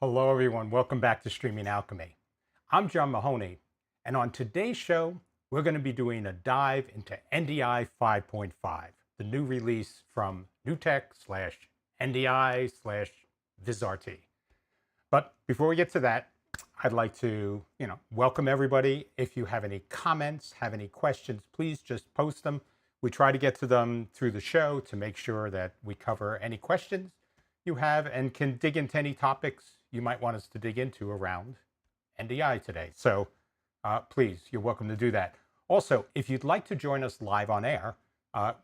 Hello, everyone. Welcome back to Streaming Alchemy. I'm John Mahoney, and on today's show, we're going to be doing a dive into NDI 5.5, the new release from NewTek/NDI/VizRT. But before we get to that, I'd like to, welcome everybody. If you have any comments, have any questions, please just post them. We try to get to them through the show to make sure that we cover any questions you have and can dig into any topics you might want us to dig into around NDI today. So please, you're welcome to do that. Also, if you'd like to join us live on air,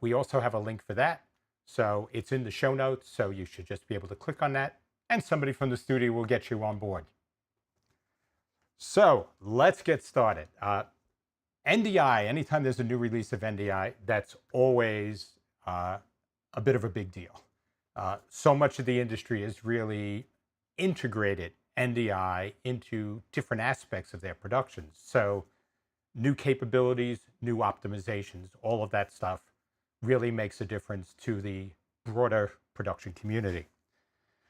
we also have a link for that. So it's in the show notes, so you should just be able to click on that, and somebody from the studio will get you on board. So let's get started. NDI, anytime there's a new release of NDI, that's always a bit of a big deal. So much of the industry has really integrated NDI into different aspects of their productions. So new capabilities, new optimizations, all of that stuff really makes a difference to the broader production community.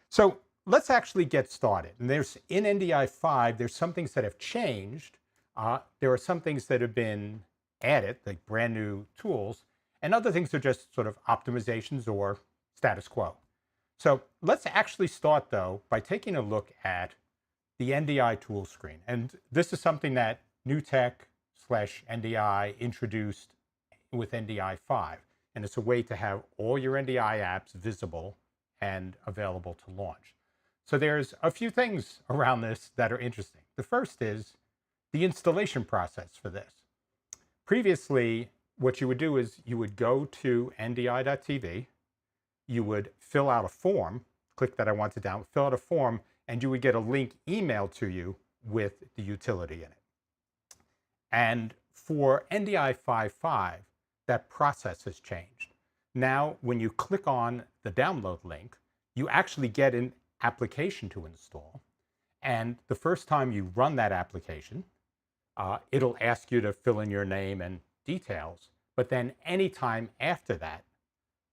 So let's actually get started. And in NDI 5, there's some things that have changed. There are some things that have been added, like brand new tools, and other things are just sort of optimizations or status quo. So let's actually start, though, by taking a look at the Ndi Tools Screen. And this is something that NewTek/NDI introduced with NDI 5. And it's a way to have all your NDI apps visible and available to launch. So there's a few things around this that are interesting. The first is the installation process for this. Previously, what you would do is you would go to ndi.tv, you would fill out a form, click that I want to download, fill out a form, and you would get a link emailed to you with the utility in it. And for NDI 5.5, that process has changed. Now, when you click on the download link, you actually get an application to install. And the first time you run that application, it'll ask you to fill in your name and details. But then anytime after that,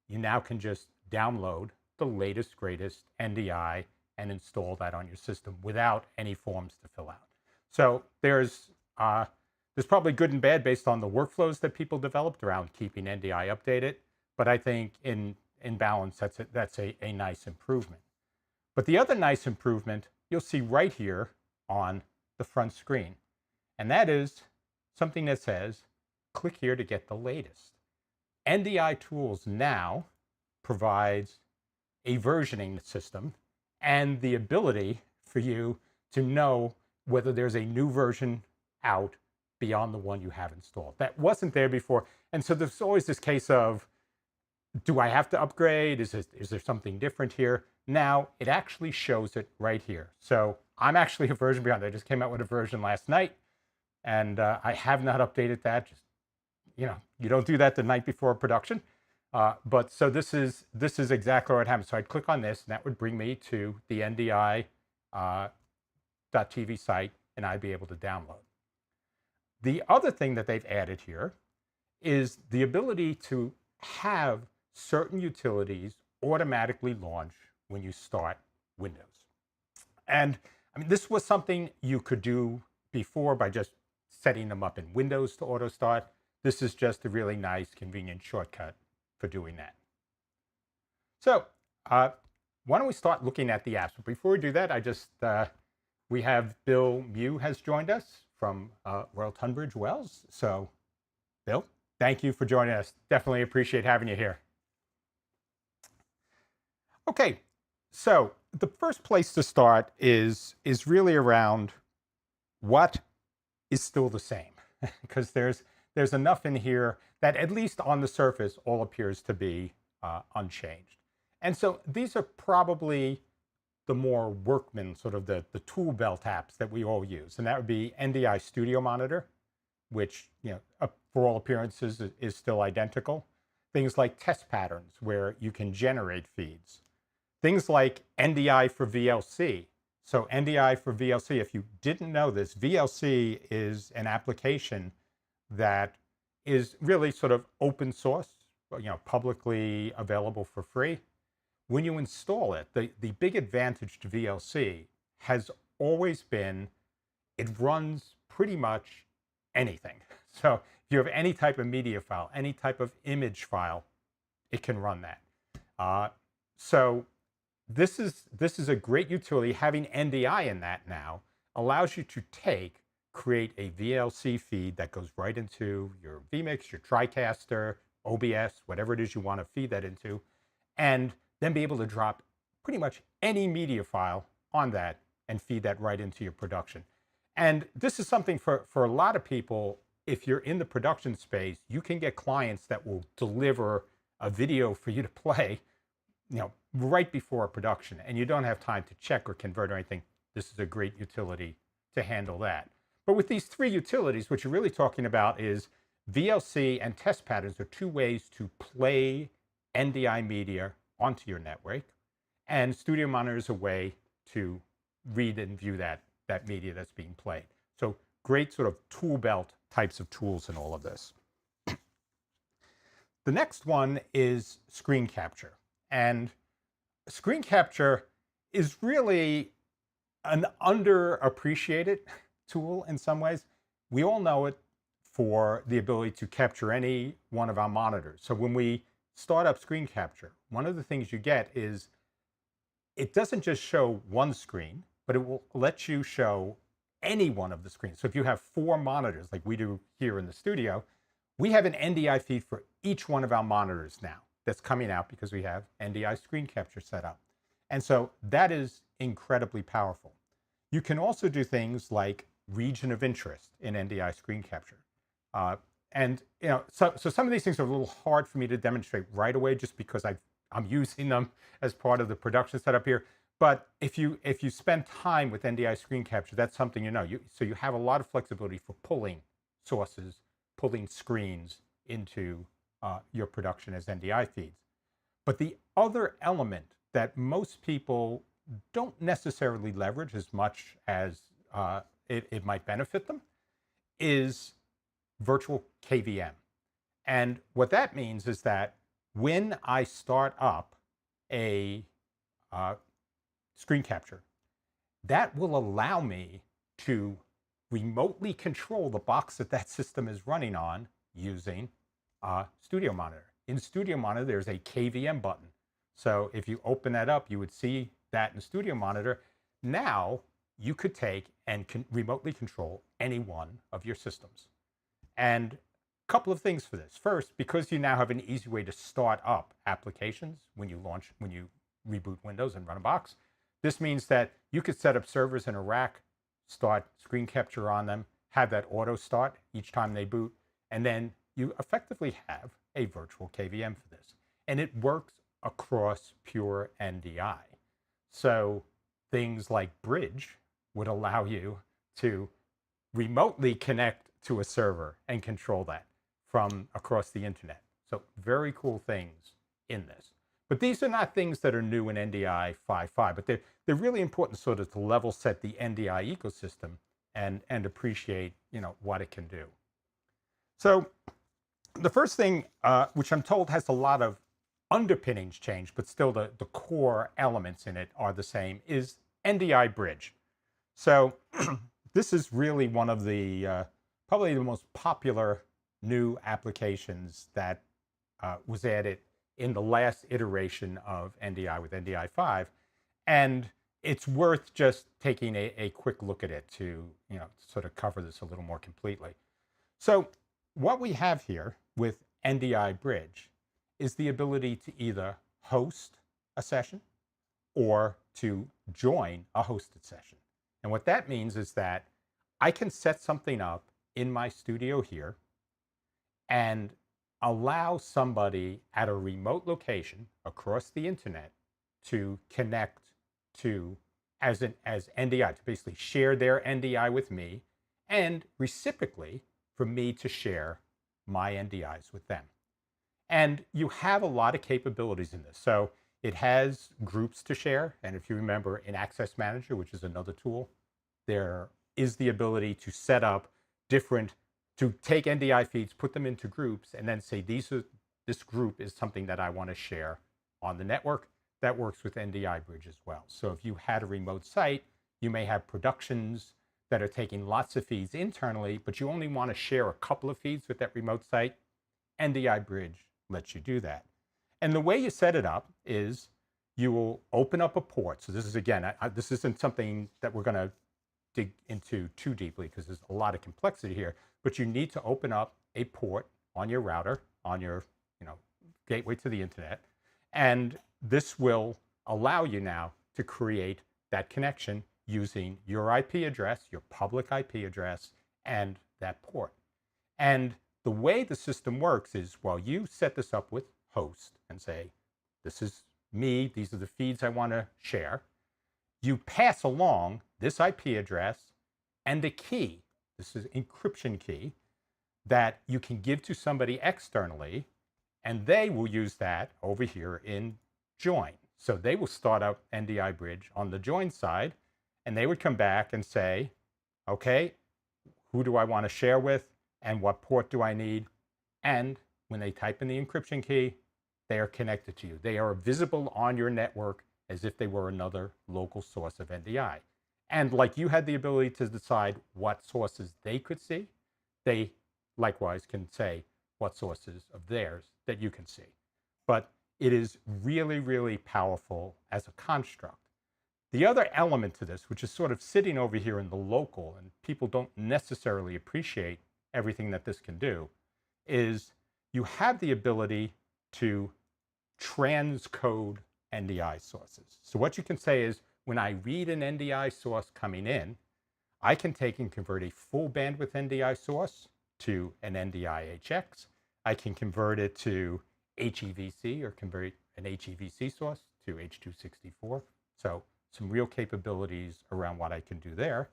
you now can just download the latest, greatest NDI and install that on your system without any forms to fill out. So there's probably good and bad based on the workflows that people developed around keeping NDI updated. But I think in balance, that's a nice improvement. But the other nice improvement you'll see right here on the front screen. And that is something that says, click here to get the latest. NDI Tools now provides a versioning system and the ability for you to know whether there's a new version out beyond the one you have installed. That wasn't there before. And so there's always this case of, do I have to upgrade? Is there something different here? Now it actually shows it right here. So I'm actually a version beyond. I just came out with a version last night, and I have not updated that. Just, you don't do that the night before production. But so this is exactly what happened. So I'd click on this, and that would bring me to the NDI.TV site, and I'd be able to download. The other thing that they've added here is the ability to have certain utilities automatically launch when you start Windows. And I mean, this was something you could do before by just setting them up in Windows to auto start. This is just a really nice, convenient shortcut for doing that. So why don't we start looking at the apps? But before we do that, we have Bill Mew has joined us from Royal Tunbridge Wells. So Bill, thank you for joining us. Definitely appreciate having you here. Okay, so the first place to start is really around what is still the same, because there's enough in here that at least on the surface all appears to be unchanged. And so these are probably the more workman, sort of the tool belt apps that we all use. And that would be Ndi Studio Monitor, which, for all appearances is still identical. Things like test patterns where you can generate feeds. Things like NDI for VLC. So NDI for VLC, if you didn't know this, VLC is an application that is really sort of open source, publicly available for free. When you install it, the big advantage to VLC has always been it runs pretty much anything. So if you have any type of media file, any type of image file, it can run that. So this is a great utility. Having NDI in that now allows you to create a VLC feed that goes right into your vMix, your TriCaster, OBS, whatever it is you want to feed that into, and then be able to drop pretty much any media file on that and feed that right into your production. And this is something for a lot of people. If you're in the production space, you can get clients that will deliver a video for you to play, right before a production, and you don't have time to check or convert or anything. This is a great utility to handle that. But with these three utilities, what you're really talking about is VLC and test patterns are two ways to play NDI media onto your network, and Studio Monitor is a way to read and view that media that's being played. So great sort of tool belt types of tools in all of this. The next one is screen capture. And screen capture is really an underappreciated tool in some ways. We all know it for the ability to capture any one of our monitors. So when we start up screen capture, one of the things you get is it doesn't just show one screen, but it will let you show any one of the screens. So if you have 4 monitors, like we do here in the studio, we have an NDI feed for each one of our monitors now that's coming out because we have NDI screen capture set up. And so that is incredibly powerful. You can also do things like region of interest in NDI screen capture. So some of these things are a little hard for me to demonstrate right away just because I'm using them as part of the production setup here. But if you spend time with NDI screen capture, that's something so you have a lot of flexibility for pulling sources, pulling screens into your production as NDI feeds. But the other element that most people don't necessarily leverage as much as it might benefit them is virtual KVM. And what that means is that when I start up a screen capture, that will allow me to remotely control the box that system is running on using Studio Monitor. In Studio Monitor, there's a KVM button. So if you open that up, you would see that in Studio Monitor. Now you could take and remotely control any one of your systems. And a couple of things for this. First, because you now have an easy way to start up applications when you reboot Windows and run a box, this means that you could set up servers in a rack, start screen capture on them, have that auto start each time they boot, and then you effectively have a virtual KVM for this. And it works across pure NDI. So things like Bridge would allow you to remotely connect to a server and control that from across the internet. So very cool things in this. But these are not things that are new in NDI 5.5, but they're really important sort of to level set the NDI ecosystem and appreciate what it can do. So the first thing, which I'm told has a lot of underpinnings change, but still the core elements in it are the same, is Ndi Bridge. So this is really one of the probably the most popular new applications that was added in the last iteration of NDI with NDI 5. And it's worth just taking a quick look at it to sort of cover this a little more completely. So what we have here with Ndi Bridge is the ability to either host a session or to join a hosted session. And what that means is that I can set something up in my studio here and allow somebody at a remote location across the internet to connect to as NDI, to basically share their NDI with me, and reciprocally for me to share my NDIs with them. And you have a lot of capabilities in this. So it has groups to share. And if you remember in Access Manager, which is another tool, there is the ability to set up to take NDI feeds, put them into groups, and then say, this group is something that I want to share on the network. That works with Ndi Bridge as well. So if you had a remote site, You may have productions that are taking lots of feeds internally, but you only want to share a couple of feeds with that remote site. Ndi Bridge lets you do that. And the way you set it up is you will open up a port. So this is, again, this isn't something that we're going to dig into too deeply because there's a lot of complexity here, but you need to open up a port on your router, on your gateway to the internet. And this will allow you now to create that connection using your IP address, your public IP address, and that port. And the way the system works is, while you set this up with host and say, this is me, these are the feeds I want to share, you pass along this IP address and a key. This is encryption key that you can give to somebody externally, and they will use that over here in join. So they will start up Ndi Bridge on the join side, and they would come back and say, okay, who do I want to share with, and what port do I need? And when they type in the encryption key, they are connected to you. They are visible on your network as if they were another local source of NDI. And like you had the ability to decide what sources they could see, they likewise can say what sources of theirs that you can see. But it is really, really powerful as a construct. The other element to this, which is sort of sitting over here in the local, and people don't necessarily appreciate everything that this can do, is you have the ability to transcode NDI sources. So what you can say is, when I read an NDI source coming in, I can take and convert a full bandwidth NDI source to an NDI HX. I can convert it to HEVC, or convert an HEVC source to H.264. So some real capabilities around what I can do there.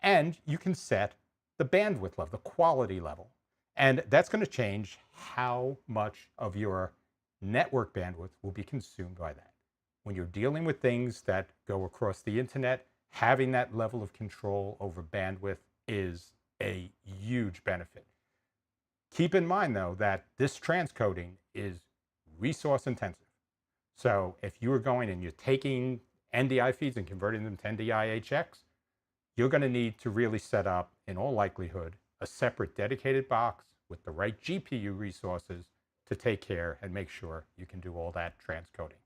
And you can set the bandwidth level, the quality level. And that's going to change how much of your network bandwidth will be consumed by that. When you're dealing with things that go across the internet, having that level of control over bandwidth is a huge benefit. Keep in mind, though, that this transcoding is resource intensive. So if you are going and you're taking NDI feeds and converting them to NDI HX, you're going to need to really set up, in all likelihood, a separate dedicated box with the right GPU resources to take care and make sure you can do all that transcoding.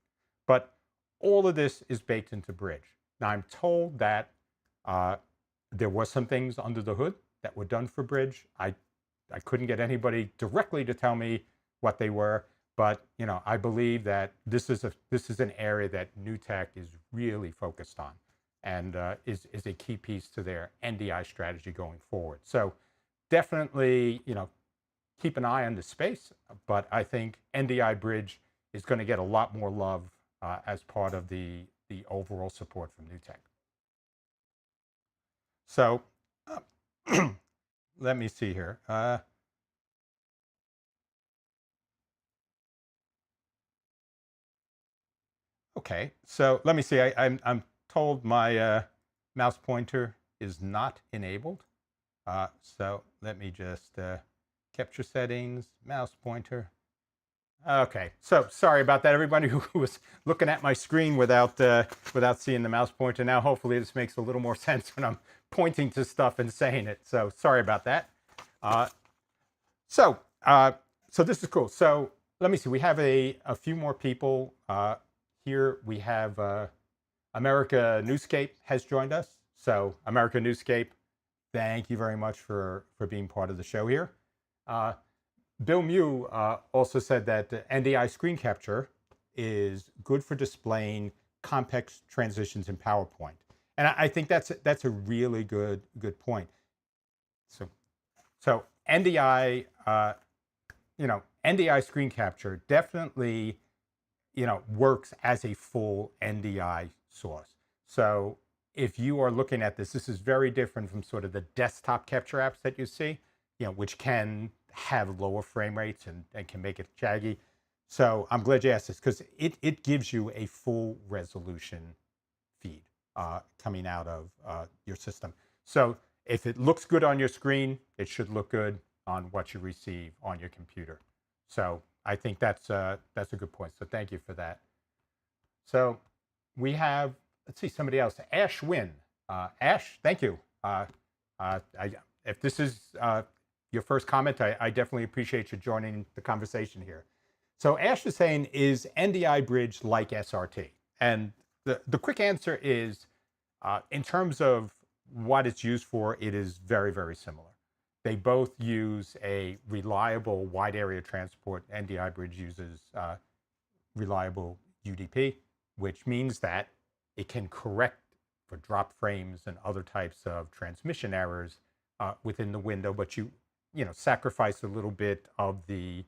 But all of this is baked into Bridge. Now, I'm told that there were some things under the hood that were done for Bridge. I couldn't get anybody directly to tell me what they were, but I believe that this is an area that NewTek is really focused on, and is a key piece to their NDI strategy going forward. So definitely, keep an eye on the space, but I think NDI Bridge is going to get a lot more love as part of the overall support from NewTek. So let me see here. Okay, so let me see. I'm told my mouse pointer is not enabled. So let me just capture settings, mouse pointer. Okay, so sorry about that, everybody who was looking at my screen without seeing the mouse pointer. Now, hopefully, this makes a little more sense when I'm pointing to stuff and saying it. So sorry about that. So this is cool. So let me see. We have a few more people here. We have America Newscape has joined us. So America Newscape, thank you very much for being part of the show here. Bill Mew also said that NDI screen capture is good for displaying complex transitions in PowerPoint, and I think that's a really good point. So NDI, NDI screen capture definitely, works as a full NDI source. So if you are looking at this is very different from sort of the desktop capture apps that you see, which can have lower frame rates and can make it jaggy. So I'm glad you asked this, because it gives you a full resolution feed coming out of your system. So if it looks good on your screen, it should look good on what you receive on your computer. So I think that's a good point. So thank you for that. So we have, let's see, somebody else, Ash Wynn. Ash, thank you. If this is your first comment, I definitely appreciate you joining the conversation here. So Ash is saying, is NDI Bridge like SRT? And the quick answer is, in terms of what it's used for, it is very, very similar. They both use a reliable wide area transport. NDI Bridge uses reliable UDP, which means that it can correct for drop frames and other types of transmission errors within the window, but you sacrifice a little bit of the,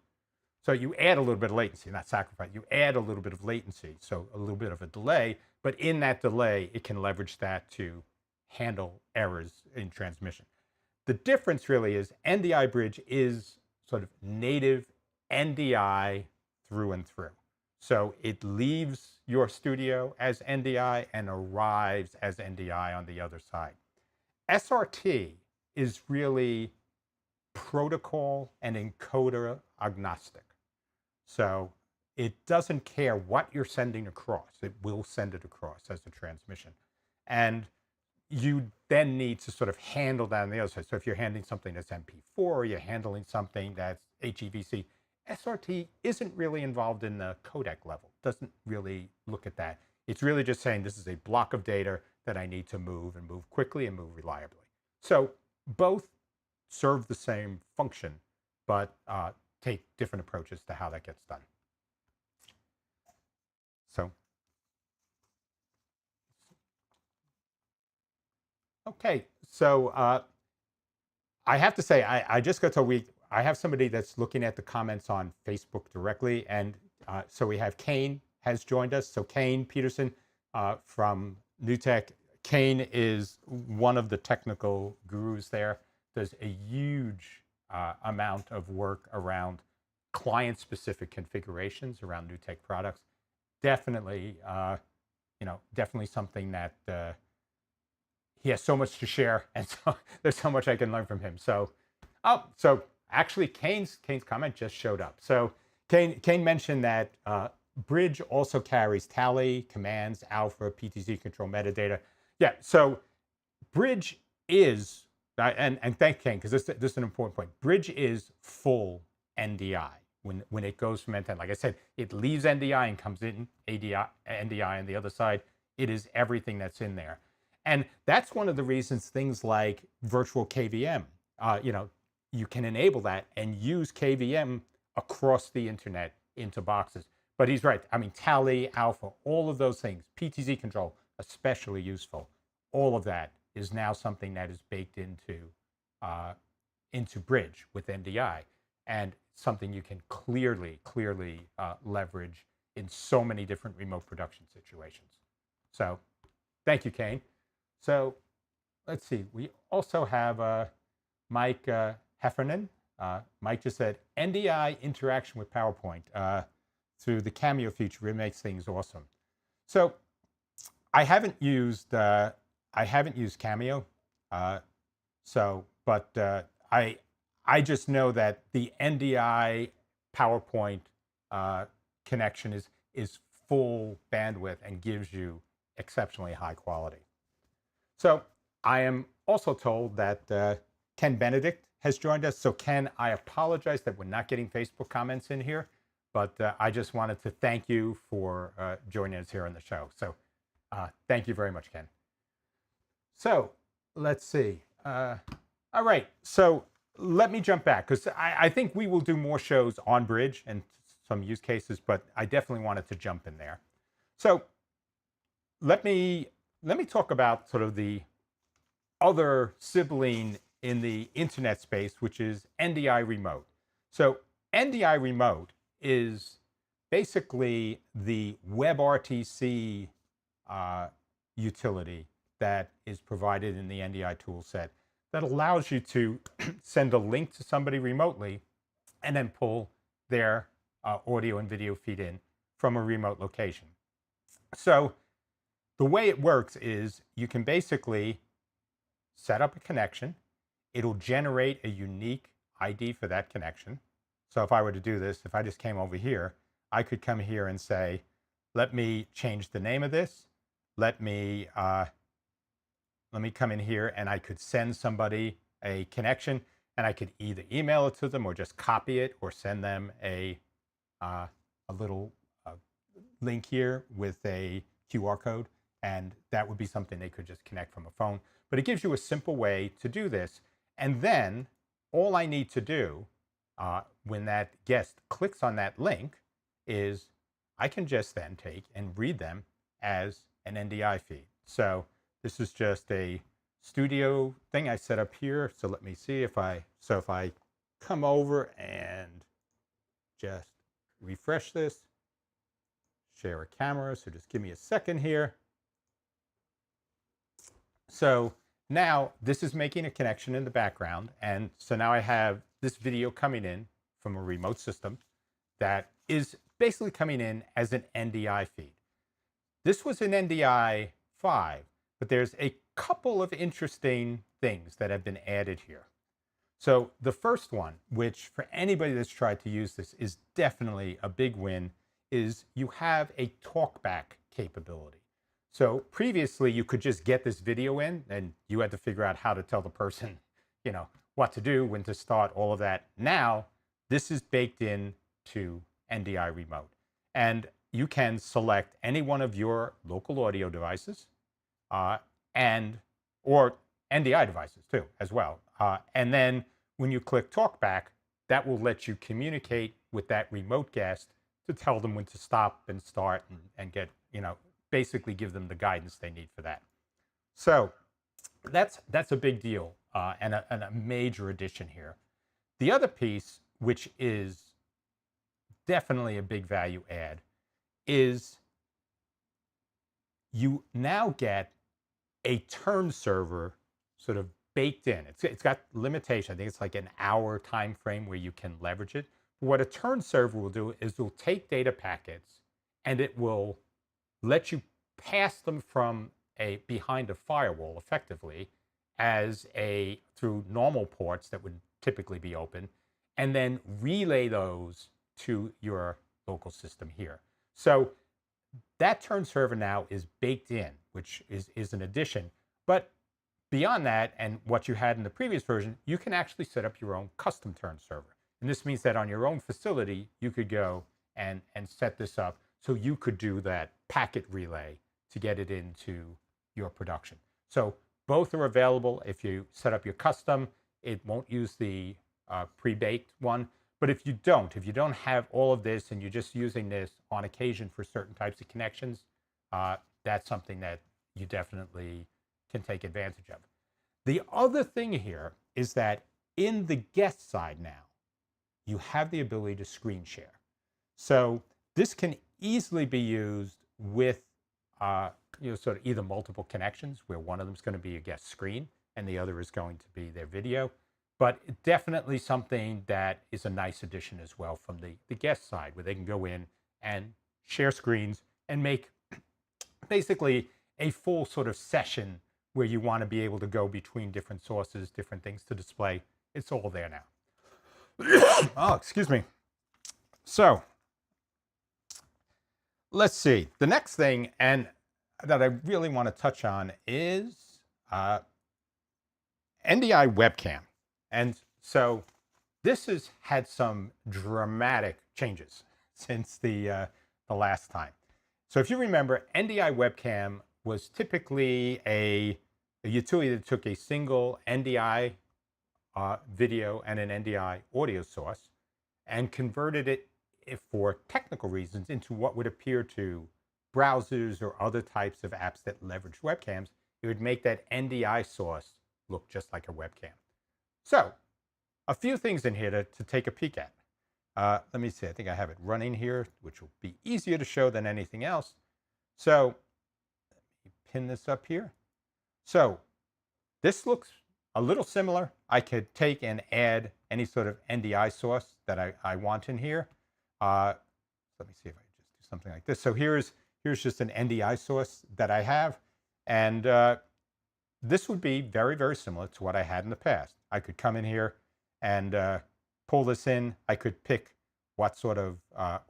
so you add a little bit of latency, not sacrifice, you add a little bit of latency, so a little bit of a delay, but in that delay, it can leverage that to handle errors in transmission. The difference really is NDI Bridge is sort of native NDI through and through. So it leaves your studio as NDI and arrives as NDI on the other side. SRT is really protocol and encoder agnostic. So it doesn't care what you're sending across. It will send it across as a transmission. And you then need to sort of handle that on the other side. So if you're handling something that's MP4, or you're handling something that's HEVC, SRT isn't really involved in the codec level, doesn't really look at that. It's really just saying this is a block of data that I need to move and move quickly and move reliably. So both serve the same function, but take different approaches to how that gets done. So, okay, so I have to say, I just got to I have somebody that's looking at the comments on Facebook directly, and so we have Kane has joined us. So Kane Peterson from NewTek. Kane is one of the technical gurus there. There's a huge amount of work around client-specific configurations around NewTek products. Definitely, definitely something that he has so much to share, and so there's so much I can learn from him. So, so actually, Kane's comment just showed up. So Kane mentioned that Bridge also carries tally, commands, alpha, PTZ control metadata. Yeah, so Bridge is, and thank Kane, because this is an important point. Bridge is full NDI when it goes from end to end. Like I said, it leaves NDI and comes in NDI on the other side. It is everything that's in there. And that's one of the reasons things like virtual KVM, you can enable that and use KVM across the internet into boxes. But he's right. I mean, tally, alpha, all of those things, PTZ control, especially useful. All of that is now something that is baked into Bridge with NDI, and something you can clearly leverage in so many different remote production situations. So thank you, Kane. So let's see. We also have Mike Heffernan. Mike just said, NDI interaction with PowerPoint through the Cameo feature really makes things awesome. So I haven't used Cameo. But I just know that the NDI PowerPoint connection is full bandwidth and gives you exceptionally high quality. So I am also told that Ken Benedict has joined us. So Ken, I apologize that we're not getting Facebook comments in here, but I just wanted to thank you for joining us here on the show. So thank you very much, Ken. So let's see. All right, so let me jump back, because I think we will do more shows on Bridge and some use cases, but I definitely wanted to jump in there. So let me talk about sort of the other sibling in the internet space, which is NDI Remote. So NDI Remote is basically the WebRTC utility that is provided in the NDI toolset that allows you to send a link to somebody remotely and then pull their audio and video feed in from a remote location. So the way it works is you can basically set up a connection. It'll generate a unique ID for that connection. So if I were to do this, if I just came over here, I could come here and say, let me change the name of this. Let me let me come in here and I could send somebody a connection, and I could either email it to them or just copy it or send them a little link here with a QR code, and that would be something they could just connect from a phone. But it gives you a simple way to do this. And then all I need to do when that guest clicks on that link is I can just then take and read them as an NDI feed. So this is just a studio thing I set up here. So let me see if I come over and just refresh this, share a camera. So just give me a second here. So now this is making a connection in the background. And so now I have this video coming in from a remote system that is basically coming in as an NDI feed. This was an NDI 5, but there's a couple of interesting things that have been added here. So the first one, which for anybody that's tried to use this is definitely a big win, is you have a talkback capability. So previously you could just get this video in and you had to figure out how to tell the person, what to do, when to start, all of that. Now, this is baked in to NDI Remote. And you can select any one of your local audio devices or NDI devices too, as well. And then when you click Talkback, that will let you communicate with that remote guest to tell them when to stop and start and get, basically give them the guidance they need for that. So that's a big deal and a major addition here. The other piece, which is definitely a big value add, is you now get a turn server sort of baked in. It's got limitation. I think it's like an hour time frame where you can leverage it. But what a turn server will do is it will take data packets and it will let you pass them from behind a firewall effectively through normal ports that would typically be open, and then relay those to your local system here. So that turn server now is baked in, which is an addition. But beyond that, and what you had in the previous version, you can actually set up your own custom turn server. And this means that on your own facility, you could go and set this up so you could do that packet relay to get it into your production. So both are available. If you set up your custom, it won't use the pre-baked one. But if you don't have all of this and you're just using this on occasion for certain types of connections, that's something that you definitely can take advantage of. The other thing here is that in the guest side now, you have the ability to screen share. So this can easily be used with sort of either multiple connections where one of them is going to be a guest screen and the other is going to be their video. But definitely something that is a nice addition as well from the guest side, where they can go in and share screens and make basically a full sort of session where you want to be able to go between different sources, different things to display. It's all there now. Oh, excuse me. So let's see. The next thing and that I really want to touch on is Ndi Webcam. And so this has had some dramatic changes since the last time. So if you remember, Ndi Webcam was typically a utility that took a single NDI video and an NDI audio source and converted it, for technical reasons, into what would appear to browsers or other types of apps that leverage webcams. It would make that NDI source look just like a webcam. So a few things in here to take a peek at. Let me see. I think I have it running here, which will be easier to show than anything else. So let me pin this up here. So this looks a little similar. I could take and add any sort of NDI source that I want in here. Let me see if I just do something like this. So here's just an NDI source that I have. And this would be very, very similar to what I had in the past. I could come in here and pull this in. I could pick what sort of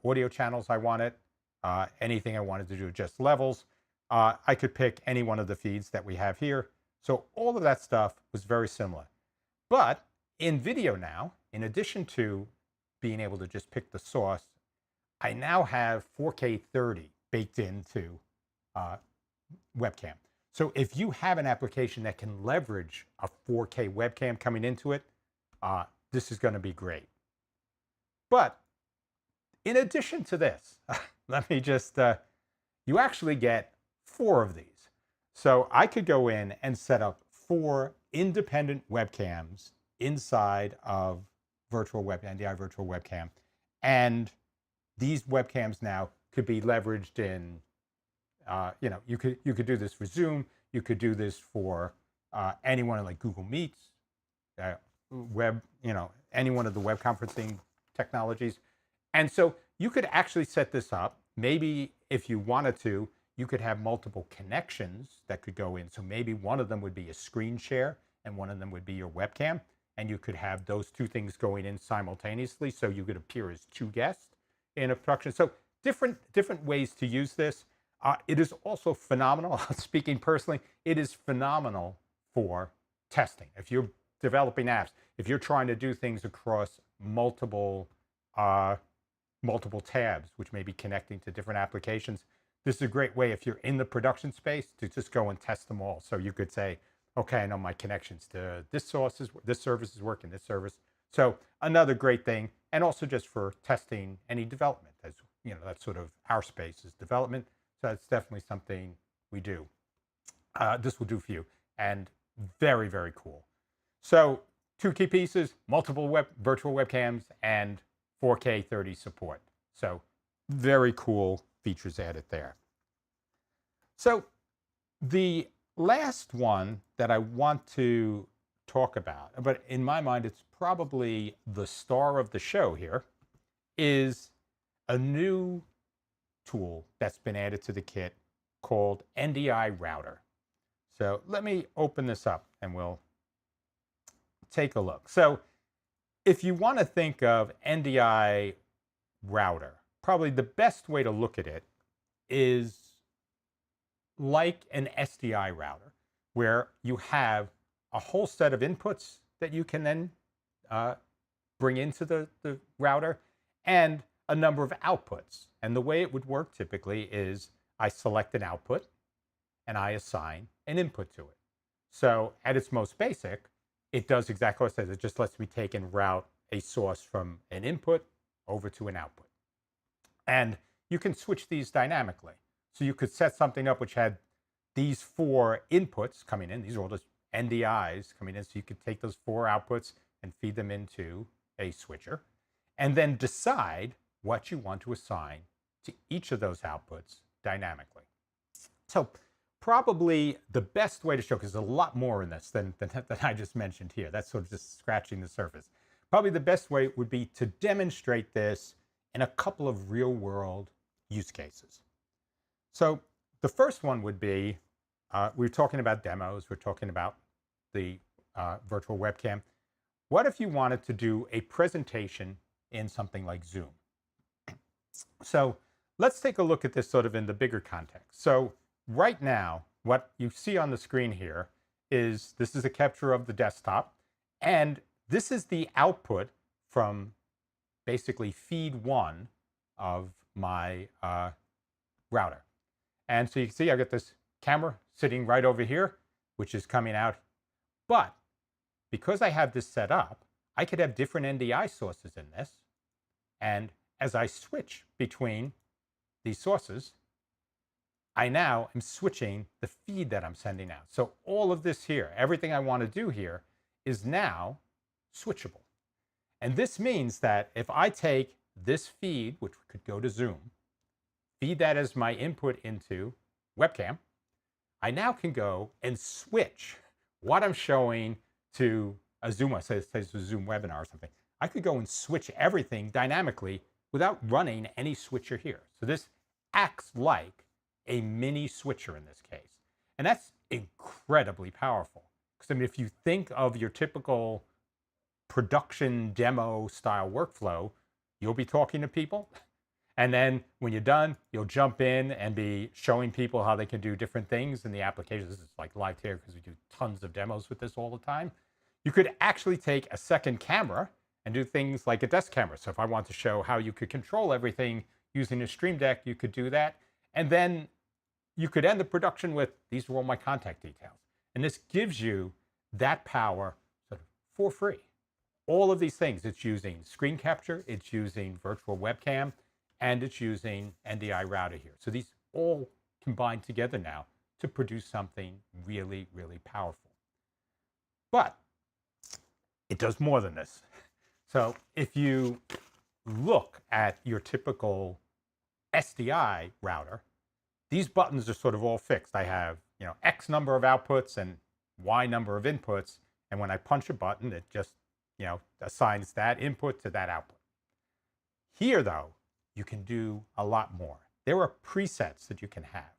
audio channels I wanted, anything I wanted to do, just levels. I could pick any one of the feeds that we have here. So all of that stuff was very similar. But in video now, in addition to being able to just pick the source, I now have 4K 30 baked into webcam. So if you have an application that can leverage a 4K webcam coming into it, this is going to be great. But in addition to this, let me just, you actually get 4 of these. So I could go in and set up 4 independent webcams inside of Ndi Virtual Webcam. And these webcams now could be leveraged in, you could do this for Zoom. You could do this for any one of like Google Meets, any one of the web conferencing technologies. And so you could actually set this up. Maybe if you wanted to, you could have multiple connections that could go in. So maybe one of them would be a screen share and one of them would be your webcam. And you could have those 2 things going in simultaneously. So you could appear as 2 guests in a production. So different ways to use this. It is also phenomenal. Speaking personally, it is phenomenal for testing. If you're developing apps, if you're trying to do things across multiple tabs, which may be connecting to different applications, this is a great way if you're in the production space to just go and test them all. So you could say, okay, I know my connections to this service is working, this service. So another great thing, and also just for testing any development, as you know, that's sort of our space is development. So that's definitely something we do. This will do for you, and very, very cool. So 2 key pieces: multiple virtual webcams and 4K 30 support. So very cool features added there. So the last one that I want to talk about, but in my mind it's probably the star of the show here, is a new tool that's been added to the kit called Ndi Router. So let me open this up and we'll take a look. So if you want to think of Ndi Router, probably the best way to look at it is like an SDI router, where you have a whole set of inputs that you can then bring into the router and a number of outputs. And the way it would work typically is I select an output and I assign an input to it. So at its most basic, it does exactly what it says. It just lets me take and route a source from an input over to an output. And you can switch these dynamically. So you could set something up which had these 4 inputs coming in. These are all just NDIs coming in. So you could take those 4 outputs and feed them into a switcher, and then decide what you want to assign to each of those outputs dynamically. So probably the best way to show, because there's a lot more in this than I just mentioned here. That's sort of just scratching the surface. Probably the best way would be to demonstrate this in a couple of real-world use cases. So the first one would be, we're talking about demos, we're talking about the virtual webcam. What if you wanted to do a presentation in something like Zoom? So let's take a look at this sort of in the bigger context. So right now, what you see on the screen here is, this is a capture of the desktop, and this is the output from basically feed 1 of my router. And so you can see I've got this camera sitting right over here, which is coming out. But because I have this set up, I could have different NDI sources in this. And as I switch between these sources, I now am switching the feed that I'm sending out. So all of this here, everything I want to do here, is now switchable. And this means that if I take this feed, which could go to Zoom, feed that as my input into webcam, I now can go and switch what I'm showing to a Zoom, say it's a Zoom webinar or something. I could go and switch everything dynamically without running any switcher here. So this acts like a mini switcher in this case. And that's incredibly powerful. Because I mean, if you think of your typical production demo style workflow, you'll be talking to people And then when you're done, you'll jump in and be showing people how they can do different things in the application. This is like live here because we do tons of demos with this all the time. You could actually take a second camera and do things like a desk camera. So if I want to show how you could control everything using a Stream Deck, you could do that. And then you could end the production with, these are all my contact details. And this gives you that power sort of for free. All of these things, it's using screen capture, it's using virtual webcam, and it's using NDI router here. So these all combine together now to produce something really, really powerful. But it does more than this. So if you look at your typical SDI router, these buttons are sort of all fixed. I have, X number of outputs and Y number of inputs. And when I punch a button, it just, assigns that input to that output. Here, though, you can do a lot more. There are presets that you can have,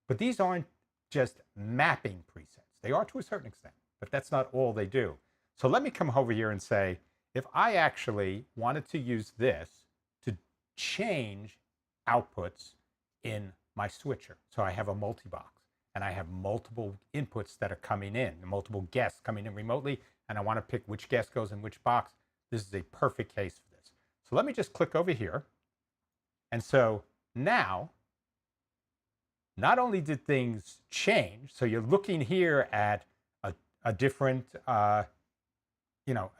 but these aren't just mapping presets. They are to a certain extent, but that's not all they do. So let me come over here and say, if I actually wanted to use this to change outputs in my switcher. So I have a multi-box and I have multiple inputs that are coming in, multiple guests coming in remotely, and I want to pick which guest goes in which box. This is a perfect case for this. So let me just click over here. And so now, not only did things change, so you're looking here at a different, a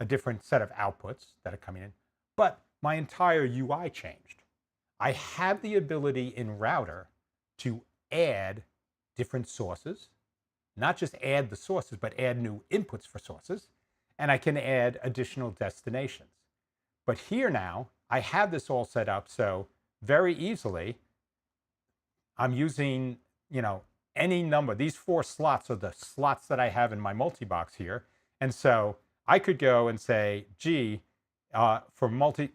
different set of outputs that are coming in, but my entire UI changed. I have the ability in Router to add different sources, not just add the sources, but add new inputs for sources, and I can add additional destinations. But here now, I have this all set up, so very easily, I'm using, any number. These 4 slots are the slots that I have in my multi-box here. And so I could go and say, gee, for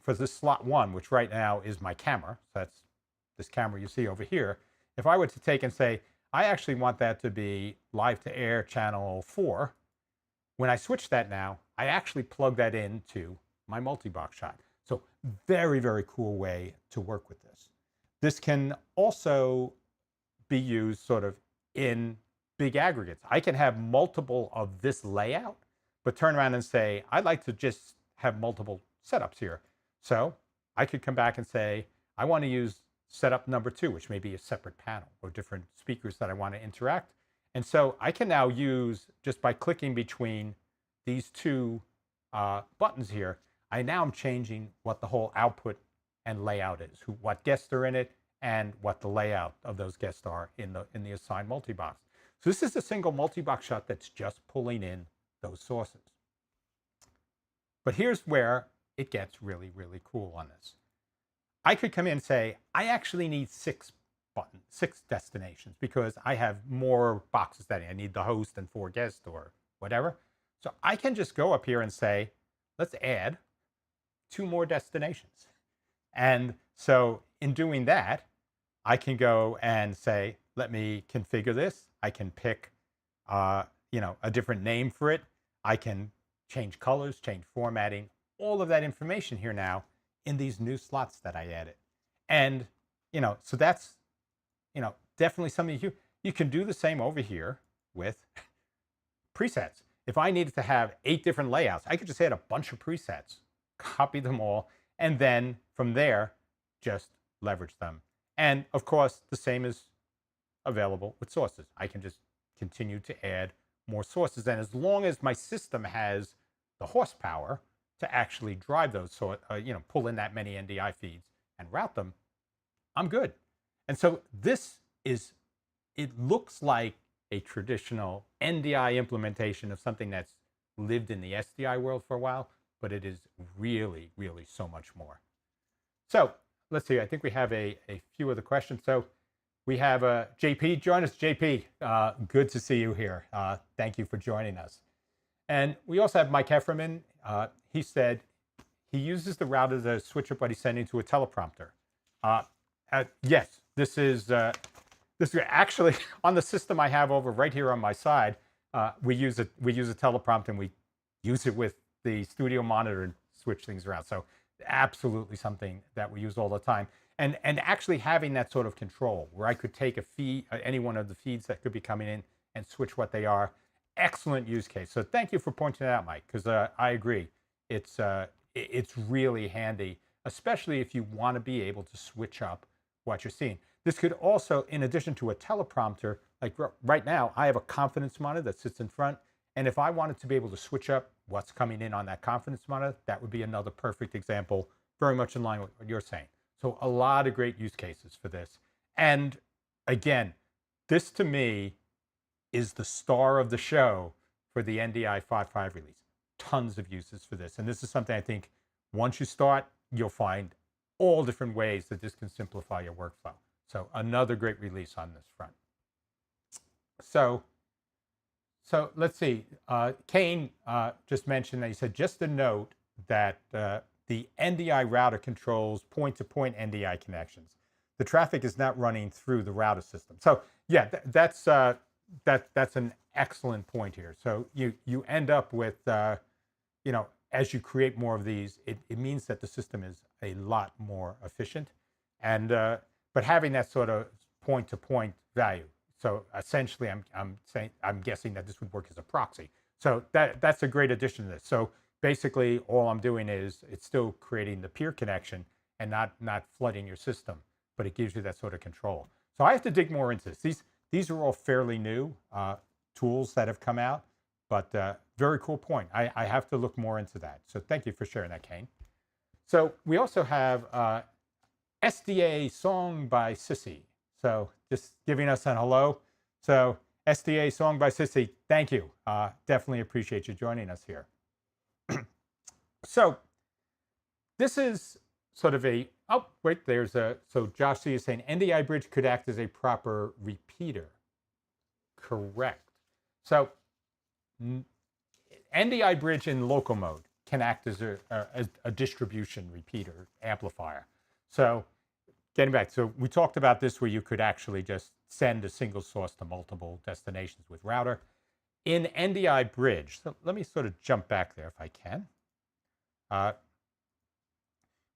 this slot 1, which right now is my camera, so that's this camera you see over here. If I were to take and say, I actually want that to be live to air channel 4, when I switch that now, I actually plug that into my multi-box shot. So very, very cool way to work with this. This can also be used sort of in big aggregates. I can have multiple of this layout, but turn around and say, I'd like to just have multiple setups here. So I could come back and say, I want to use setup number 2, which may be a separate panel or different speakers that I want to interact. And so I can now use, just by clicking between these 2 buttons here, I now am changing what the whole output and layout is, what guests are in it, and what the layout of those guests are in the assigned multi-box. So this is a single multi-box shot that's just pulling in those sources. But here's where it gets really, really cool on this. I could come in and say, I actually need 6 destinations because I have more boxes that I need the host and 4 guests or whatever. So I can just go up here and say, let's add 2 more destinations. And so in doing that, I can go and say, let me configure this. I can pick, a different name for it. I can change colors, change formatting, all of that information here now in these new slots that I added. And, so that's, definitely something you can do the same over here with presets. If I needed to have 8 different layouts, I could just add a bunch of presets, copy them all, and then from there, just leverage them. And of course, the same is available with sources. I can just continue to add more sources. And as long as my system has the horsepower to actually drive those, pull in that many NDI feeds and route them, I'm good. And so it looks like a traditional NDI implementation of something that's lived in the SDI world for a while, but it is really, really so much more. So let's see, I think we have a few other questions. So we have JP, join us, JP. Good to see you here. Thank you for joining us. And we also have Mike Hefferman. He said he uses the router to switch up what he's sending to a teleprompter. Yes, this is actually on the system I have over right here on my side. We use a teleprompter and we use it with the studio monitor and switch things around. So absolutely something that we use all the time. And actually having that sort of control where I could take a feed, any one of the feeds that could be coming in and switch what they are. Excellent use case. So thank you for pointing it out, Mike, because I agree. It's really handy, especially if you want to be able to switch up what you're seeing. This could also, in addition to a teleprompter, like right now, I have a confidence monitor that sits in front. And if I wanted to be able to switch up what's coming in on that confidence monitor, that would be another perfect example, very much in line with what you're saying. So a lot of great use cases for this. And again, this to me is the star of the show for the NDI 5.5 release. Tons of uses for this. And this is something I think once you start, you'll find all different ways that this can simplify your workflow. So another great release on this front. So let's see. Kane just mentioned that he said, just a note that the Ndi router controls point-to-point NDI connections. The traffic is not running through the router system. So yeah, that's an excellent point here. So you end up with, you know, as you create more of these, it means that the system is a lot more efficient. And but having that sort of point-to-point value. So essentially, I'm guessing that this would work as a proxy. So that's a great addition to this. So basically, all I'm doing is it's still creating the peer connection and not flooding your system, but it gives you that sort of control. So I have to dig more into this. These are all fairly new tools that have come out, but very cool point. I have to look more into that. So thank you for sharing that, Kane. So we also have SDA Song by Sissy. So just giving us an hello. So SDA Song by Sissy, thank you. Definitely appreciate you joining us here. So this is sort of a, oh, wait, so Josh C is saying Ndi Bridge could act as a proper repeater. Correct. So Ndi Bridge in local mode can act as a distribution repeater amplifier. So getting back, so we talked about this where you could actually just send a single source to multiple destinations with router. In Ndi Bridge, so let me sort of jump back there if I can.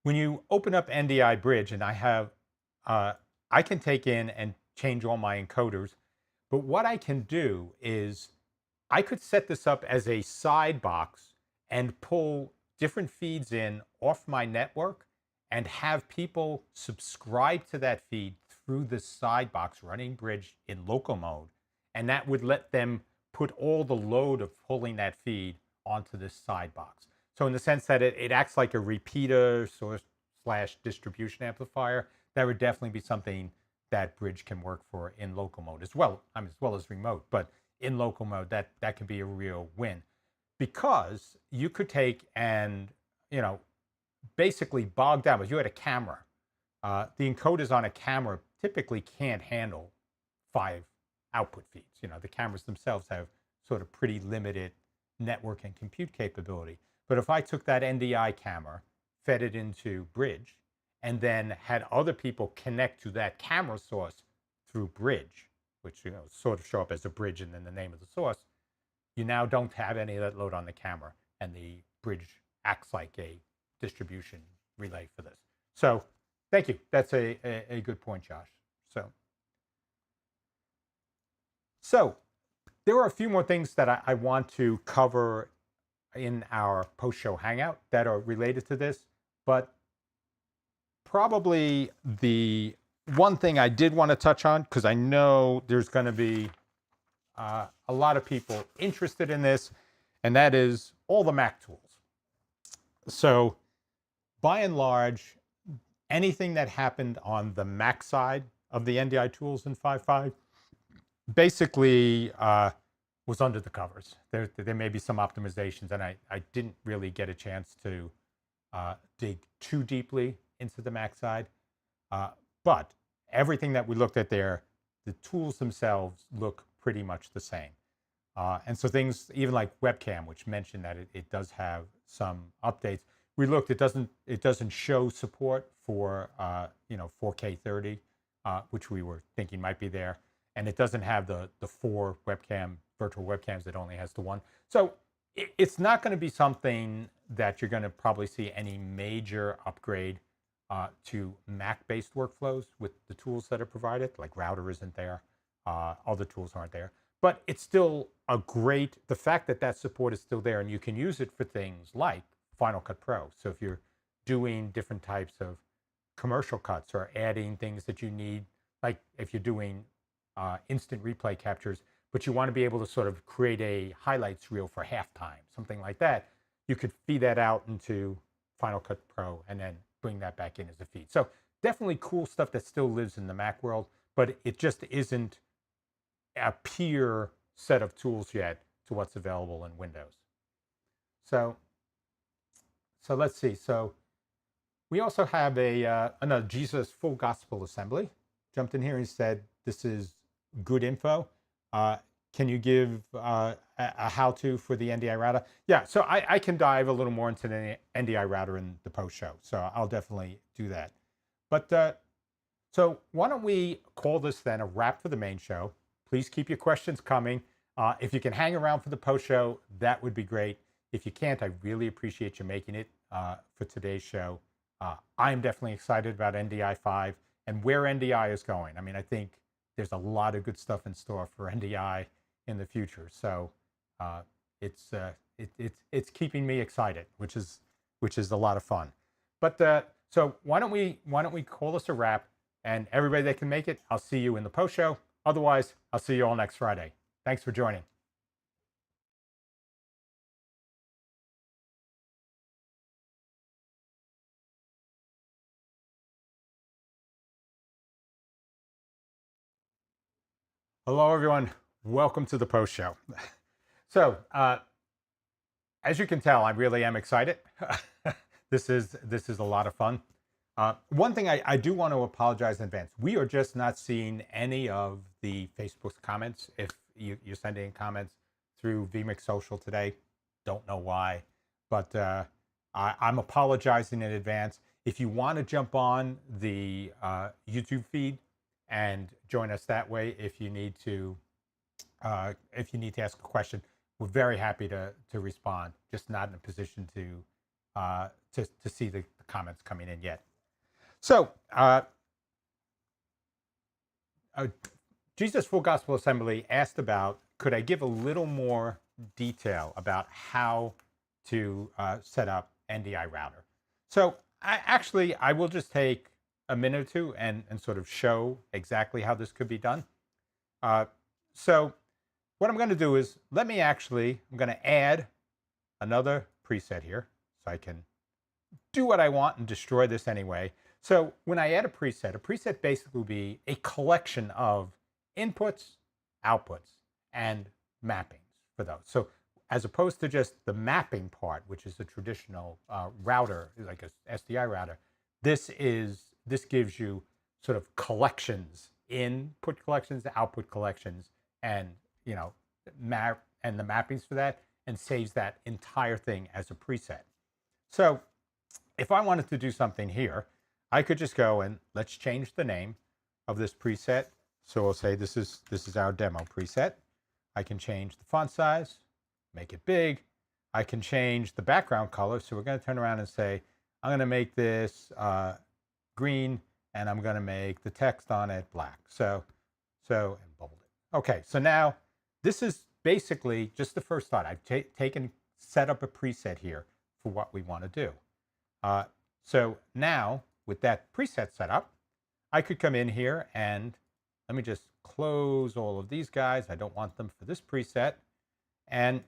When you open up Ndi Bridge, and I can take in and change all my encoders, but what I can do is I could set this up as a side box and pull different feeds in off my network and have people subscribe to that feed through the side box running Bridge in local mode. And that would let them put all the load of pulling that feed onto this side box. So in the sense that it acts like a repeater source / distribution amplifier, that would definitely be something that Bridge can work for in local mode as well as remote. But in local mode, that can be a real win, because you could take and, you know, basically bog down. If you had a camera, the encoders on a camera typically can't handle 5 output feeds. You know, the cameras themselves have sort of pretty limited network and compute capability. But if I took that NDI camera, fed it into Bridge, and then had other people connect to that camera source through Bridge, which, you know, sort of show up as a bridge and then the name of the source, you now don't have any of that load on the camera, and the Bridge acts like a distribution relay for this. So thank you. That's a good point, Josh. So there are a few more things that I want to cover in our post-show hangout that are related to this, but probably the one thing I did want to touch on, because I know there's going to be a lot of people interested in this, and that is all the Mac tools. So by and large, anything that happened on the Mac side of the Ndi tools in 5.5 basically was under the covers. There may be some optimizations, and I didn't really get a chance to dig too deeply into the Mac side. But everything that we looked at there, the tools themselves look pretty much the same. And so things, even like Webcam, which mentioned that it does have some updates. We looked, it doesn't show support for 4K 30, which we were thinking might be there. And it doesn't have the 4 virtual webcams. It only has the 1. So it's not going to be something that you're going to probably see any major upgrade to Mac-based workflows with the tools that are provided. Like Router isn't there, other tools aren't there. But it's still a great, the fact that that support is still there and you can use it for things like Final Cut Pro. So if you're doing different types of commercial cuts or adding things that you need, like if you're doing instant replay captures, but you want to be able to sort of create a highlights reel for halftime, something like that, you could feed that out into Final Cut Pro and then bring that back in as a feed. So definitely cool stuff that still lives in the Mac world, but it just isn't a peer set of tools yet to what's available in Windows. So let's see. So we also have another Jesus Full Gospel Assembly jumped in here and said, this is good info. Can you give a how-to for the NDI router? Yeah, so I can dive a little more into the NDI router in the post show, so I'll definitely do that. But so why don't we call this then a wrap for the main show? Please keep your questions coming. If you can hang around for the post show, that would be great. If you can't, I really appreciate you making it for today's show. I'm definitely excited about NDI 5 and where NDI is going. I mean, I think there's a lot of good stuff in store for NDI in the future. So it's keeping me excited, which is a lot of fun. But so why don't we call this a wrap? And everybody that can make it, I'll see you in the post show. Otherwise, I'll see you all next Friday. Thanks for joining. Hello, everyone. Welcome to the post show. So, as you can tell, I really am excited. This is a lot of fun. One thing I do want to apologize in advance. We are just not seeing any of the Facebook's comments. If you're sending comments through vMix Social today, don't know why, but I'm apologizing in advance. If you want to jump on the YouTube feed and join us that way, if you need to ask a question, we're very happy to respond. Just not in a position to see the comments coming in yet. So, Jesus Full Gospel Assembly asked about, could I give a little more detail about how to set up NDI router? So I will just take a minute or two and sort of show exactly how this could be done. So what I'm going to do is I'm going to add another preset here so I can do what I want and destroy this anyway. So when I add a preset basically will be a collection of inputs, outputs, and mappings for those. So as opposed to just the mapping part, which is a traditional router, like a SDI router, this gives you sort of collections, input collections, output collections, and the mappings for that, and saves that entire thing as a preset. So if I wanted to do something here, I could just go and let's change the name of this preset. So we'll say this is our demo preset. I can change the font size, make it big. I can change the background color. So we're going to turn around and say, I'm going to make this green, and I'm going to make the text on it black. So and bold it. Okay, so now this is basically just the first thought. I've set up a preset here for what we want to do. So now with that preset set up, I could come in here and let me just close all of these guys. I don't want them for this preset. And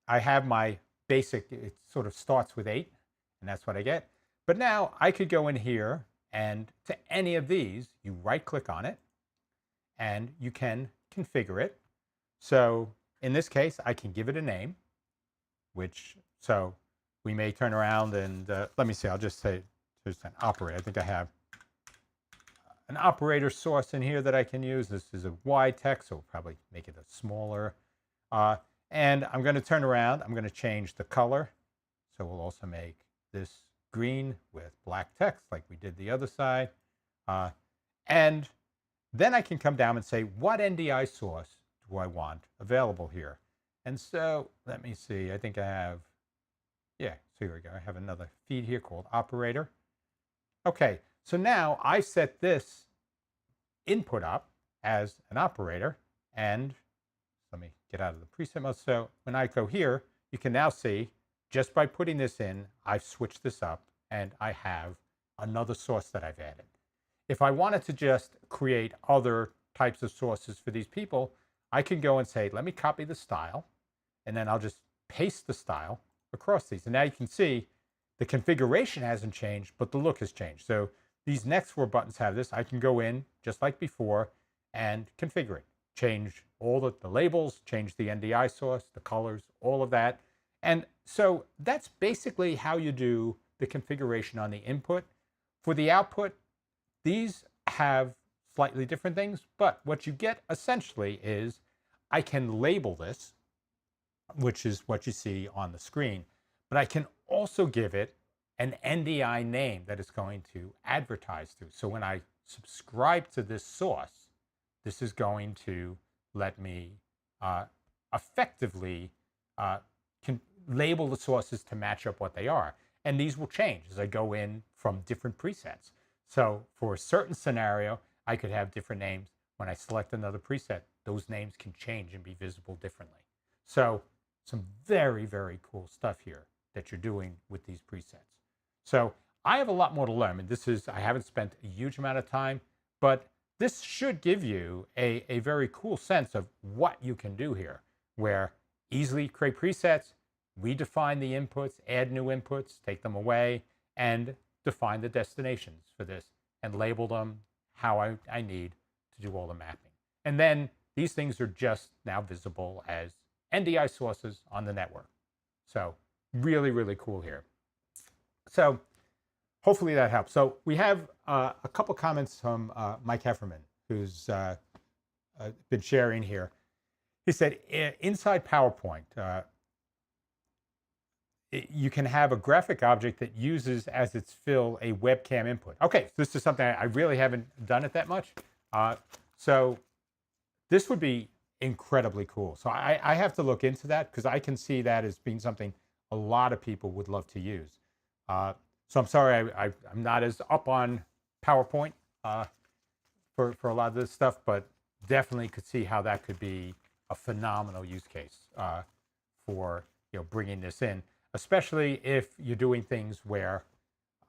I have my basic, it sort of starts with 8, and that's what I get. But now I could go in here and to any of these, you right click on it and you can configure it. So in this case, I can give it a name, so we may turn around and let me see, I'll just say there's an operator. I think I have an operator source in here that I can use. This is a wide text, so we'll probably make it a smaller. And I'm going to turn around. I'm going to change the color. So we'll also make this green with black text like we did the other side. And then I can come down and say, what NDI source do I want available here? And so let me see. I think I have, yeah, so here we go. I have another feed here called operator. Okay, so now I set this input up as an operator. And let me get out of the preset mode. So when I go here, you can now see just by putting this in, I've switched this up and I have another source that I've added. If I wanted to just create other types of sources for these people, I can go and say, let me copy the style, and then I'll just paste the style across these. And now you can see the configuration hasn't changed, but the look has changed. So these next 4 buttons have this. I can go in just like before and configure it. Change all the labels, change the NDI source, the colors, all of that. And so that's basically how you do the configuration on the input. For the output, these have slightly different things, but what you get essentially is I can label this, which is what you see on the screen, but I can also give it an NDI name that it's going to advertise to. So when I subscribe to this source, this is going to let me effectively label the sources to match up what they are. And these will change as I go in from different presets. So for a certain scenario, I could have different names. When I select another preset, those names can change and be visible differently. So some very, very cool stuff here that you're doing with these presets. So I have a lot more to learn. And this is, I haven't spent a huge amount of time, but this should give you a very cool sense of what you can do here, where easily create presets, redefine the inputs, add new inputs, take them away, and define the destinations for this and label them how I need to do all the mapping. And then these things are just now visible as NDI sources on the network. So really, really cool here. So hopefully that helps. So we have a couple comments from Mike Hefferman, who's been sharing here. He said, inside PowerPoint, you can have a graphic object that uses as its fill a webcam input. Okay, so this is something I really haven't done it that much. So this would be incredibly cool. So I have to look into that because I can see that as being something a lot of people would love to use. So I'm sorry I'm not as up on PowerPoint for a lot of this stuff, but definitely could see how that could be a phenomenal use case for bringing this in, especially if you're doing things where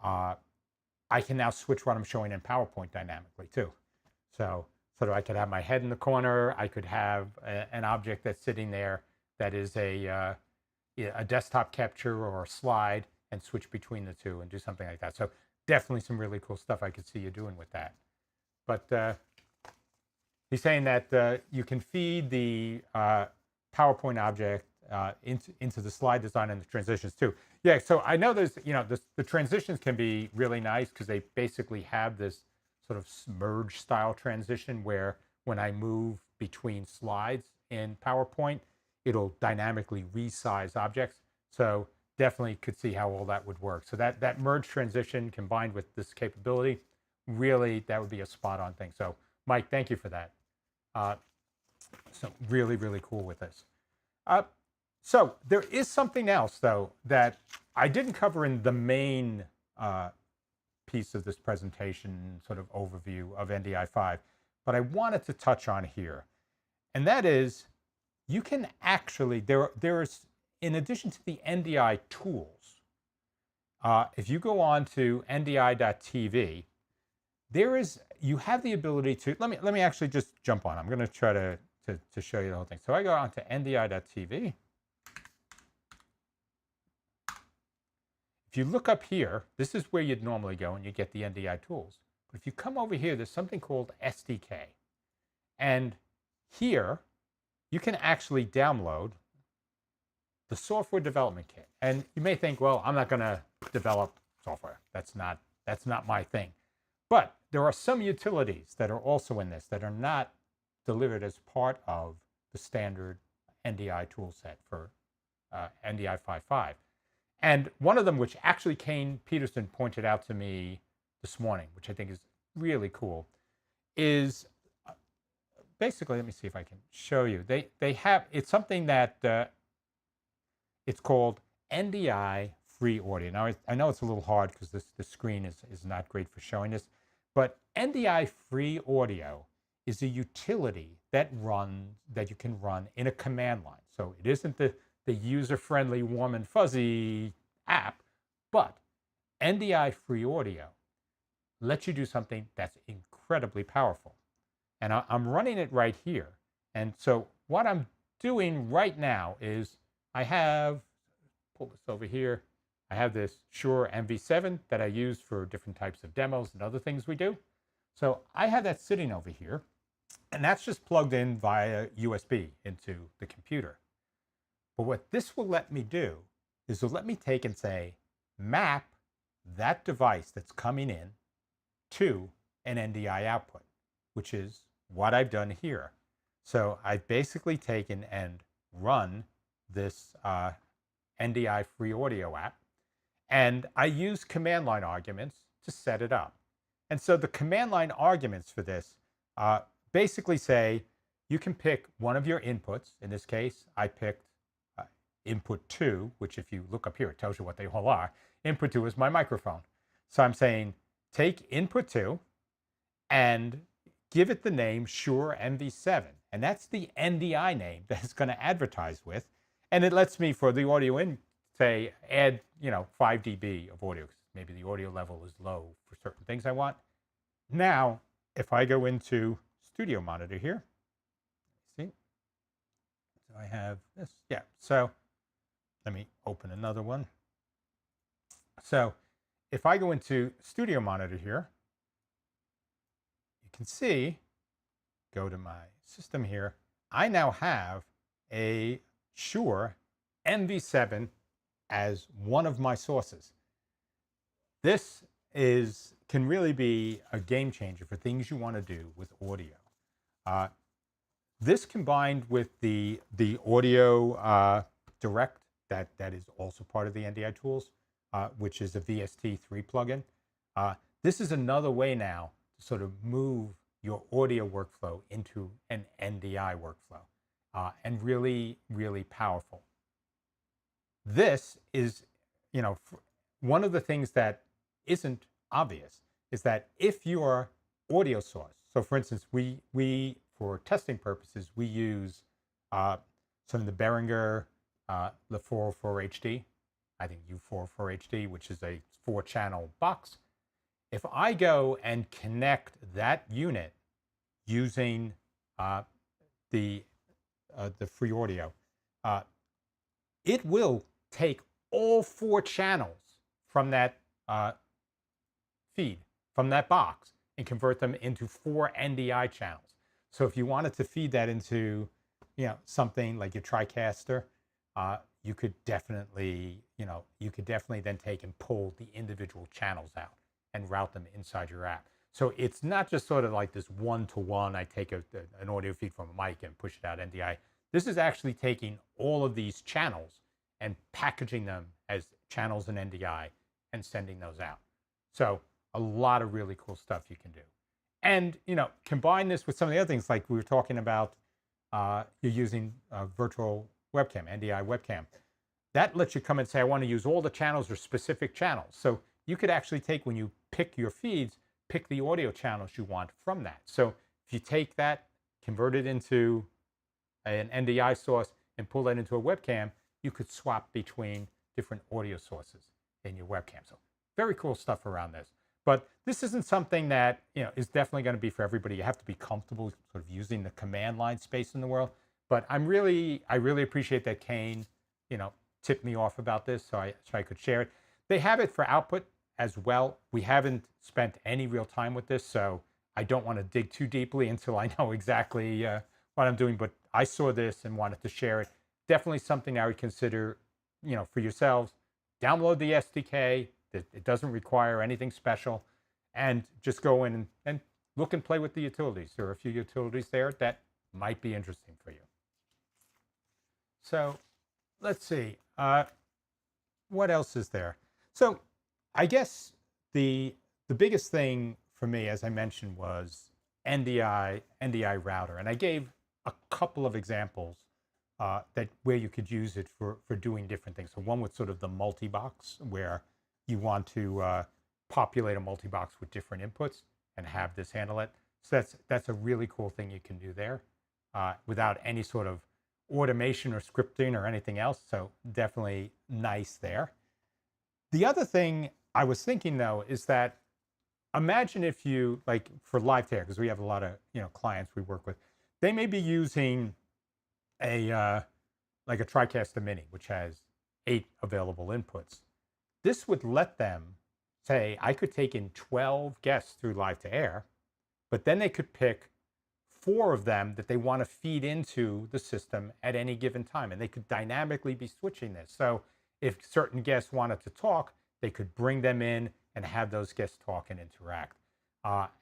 I can now switch what I'm showing in PowerPoint dynamically too. So I could have my head in the corner. I could have an object that's sitting there that is a desktop capture or a slide, and switch between the two and do something like that. So definitely some really cool stuff I could see you doing with that. But he's saying that you can feed the PowerPoint object into the slide design and the transitions too. Yeah, so I know there's, the transitions can be really nice because they basically have this sort of merge style transition where when I move between slides in PowerPoint, it'll dynamically resize objects. So definitely could see how all that would work. So that merge transition combined with this capability, really, that would be a spot on thing. So Mike, thank you for that. So really, really cool with this. So there is something else though that I didn't cover in the main piece of this presentation, sort of overview of NDI 5, but I wanted to touch on here. And that is, you can actually, there's, in addition to the NDI tools, if you go on to ndi.tv, you have the ability to, let me actually just jump on. I'm going to try to show you the whole thing. So I go on to ndi.tv. If you look up here, this is where you'd normally go and you get the NDI tools. But if you come over here, there's something called SDK. And here, you can actually download the software development kit. And you may think, well, I'm not going to develop software. That's not my thing. But there are some utilities that are also in this that are not delivered as part of the standard NDI toolset for NDI 5.5. And one of them, which actually Kane Peterson pointed out to me this morning, which I think is really cool, is basically, let me see if I can show you. They have, it's something that it's called NDI free audio. Now, I know it's a little hard because the screen is not great for showing this, but NDI free audio is a utility that you can run in a command line. So it isn't the user-friendly, warm and fuzzy app, but NDI free audio lets you do something that's incredibly powerful. And I'm running it right here. And so what I'm doing right now is I have, pull this over here, I have this Shure MV7 that I use for different types of demos and other things we do. So I have that sitting over here, and that's just plugged in via USB into the computer. But what this will let me do is it'll let me take and say, map that device that's coming in to an NDI output, which is what I've done here. So I've basically taken and run this NDI free audio app, and I use command line arguments to set it up. And so the command line arguments for this basically say you can pick one of your inputs. In this case, I picked input 2, which if you look up here, it tells you what they all are. Input 2 is my microphone. So I'm saying take input 2 and give it the name Shure MV7. And that's the NDI name that it's going to advertise with. And it lets me, for the audio in, say, add 5 dB of audio. Maybe the audio level is low for certain things I want. Now, if I go into Studio Monitor here, see, so I have this. Yeah, so let me open another one. So if I go into Studio Monitor here, you can see, go to my system here, I now have a Shure MV7 as one of my sources. This can really be a game changer for things you want to do with audio. This combined with the audio direct that is also part of the Ndi Tools, which is a VST3 plugin. This is another way now to sort of move your audio workflow into an NDI workflow, and really, really powerful. This is, one of the things that isn't obvious is that if your audio source, so for instance, we for testing purposes, we use some of the Behringer, the 404 HD, I think U404 HD, which is a 4-channel box. If I go and connect that unit using the free audio, it will take all 4 channels from that feed, from that box, and convert them into 4 NDI channels. So if you wanted to feed that into, something like your TriCaster, you could definitely then take and pull the individual channels out and route them inside your app. So it's not just sort of like this one-to-one, I take an audio feed from a mic and push it out NDI. This is actually taking all of these channels and packaging them as channels in NDI and sending those out. So a lot of really cool stuff you can do. And, combine this with some of the other things, like we were talking about, you're using virtual webcam, NDI webcam. That lets you come and say, I want to use all the channels or specific channels. So you could actually take, when you pick your feeds, pick the audio channels you want from that. So if you take that, convert it into an NDI source, and pull that into a webcam, you could swap between different audio sources in your webcam. So very cool stuff around this. But this isn't something that is definitely going to be for everybody. You have to be comfortable sort of using the command line space in the world. But I really appreciate that Kane, tipped me off about this so I could share it. They have it for output as well. We haven't spent any real time with this, so I don't want to dig too deeply until I know exactly what I'm doing. But I saw this and wanted to share it. Definitely something I would consider, for yourselves. Download the SDK. It doesn't require anything special, and just go in and look and play with the utilities. There are a few utilities there that might be interesting for you. So let's see, what else is there? So I guess the biggest thing for me, as I mentioned, was NDI router. And I gave a couple of examples that where you could use it for doing different things. So one with sort of the multi-box, where you want to populate a multi-box with different inputs and have this handle it. So that's a really cool thing you can do there without any sort of automation or scripting or anything else. So definitely nice there. The other thing I was thinking though is that imagine if you, like for live tear, because we have a lot of clients we work with, they may be using a like a TriCaster Mini, which has 8 available inputs. This would let them say, I could take in 12 guests through live to air, but then they could pick 4 of them that they want to feed into the system at any given time. And they could dynamically be switching this. So if certain guests wanted to talk, they could bring them in and have those guests talk and interact,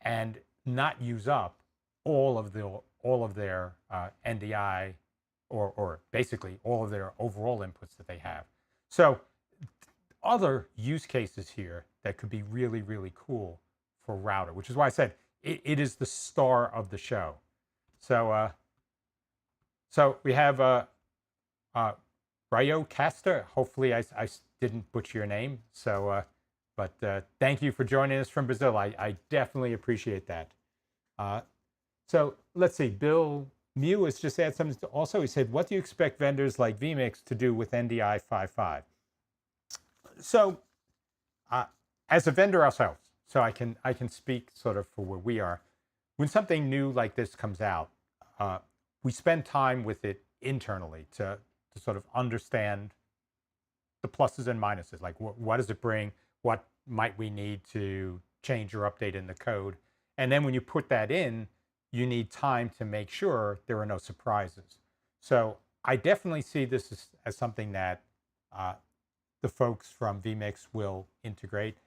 and not use up all of their NDI or basically all of their overall inputs that they have. So other use cases here that could be really, really cool for router, which is why I said it is the star of the show. So so we have Ryo Caster. Hopefully I didn't butcher your name. So but thank you for joining us from Brazil. I definitely appreciate that. So let's see. Bill Mew has just added something. Also, he said, what do you expect vendors like vMix to do with NDI 5.5? So as a vendor ourselves, so I can speak sort of for where we are. When something new like this comes out, we spend time with it internally to sort of understand the pluses and minuses. Like what does it bring? What might we need to change or update in the code? And then when you put that in, you need time to make sure there are no surprises. So I definitely see this as something that the folks from vMix will integrate.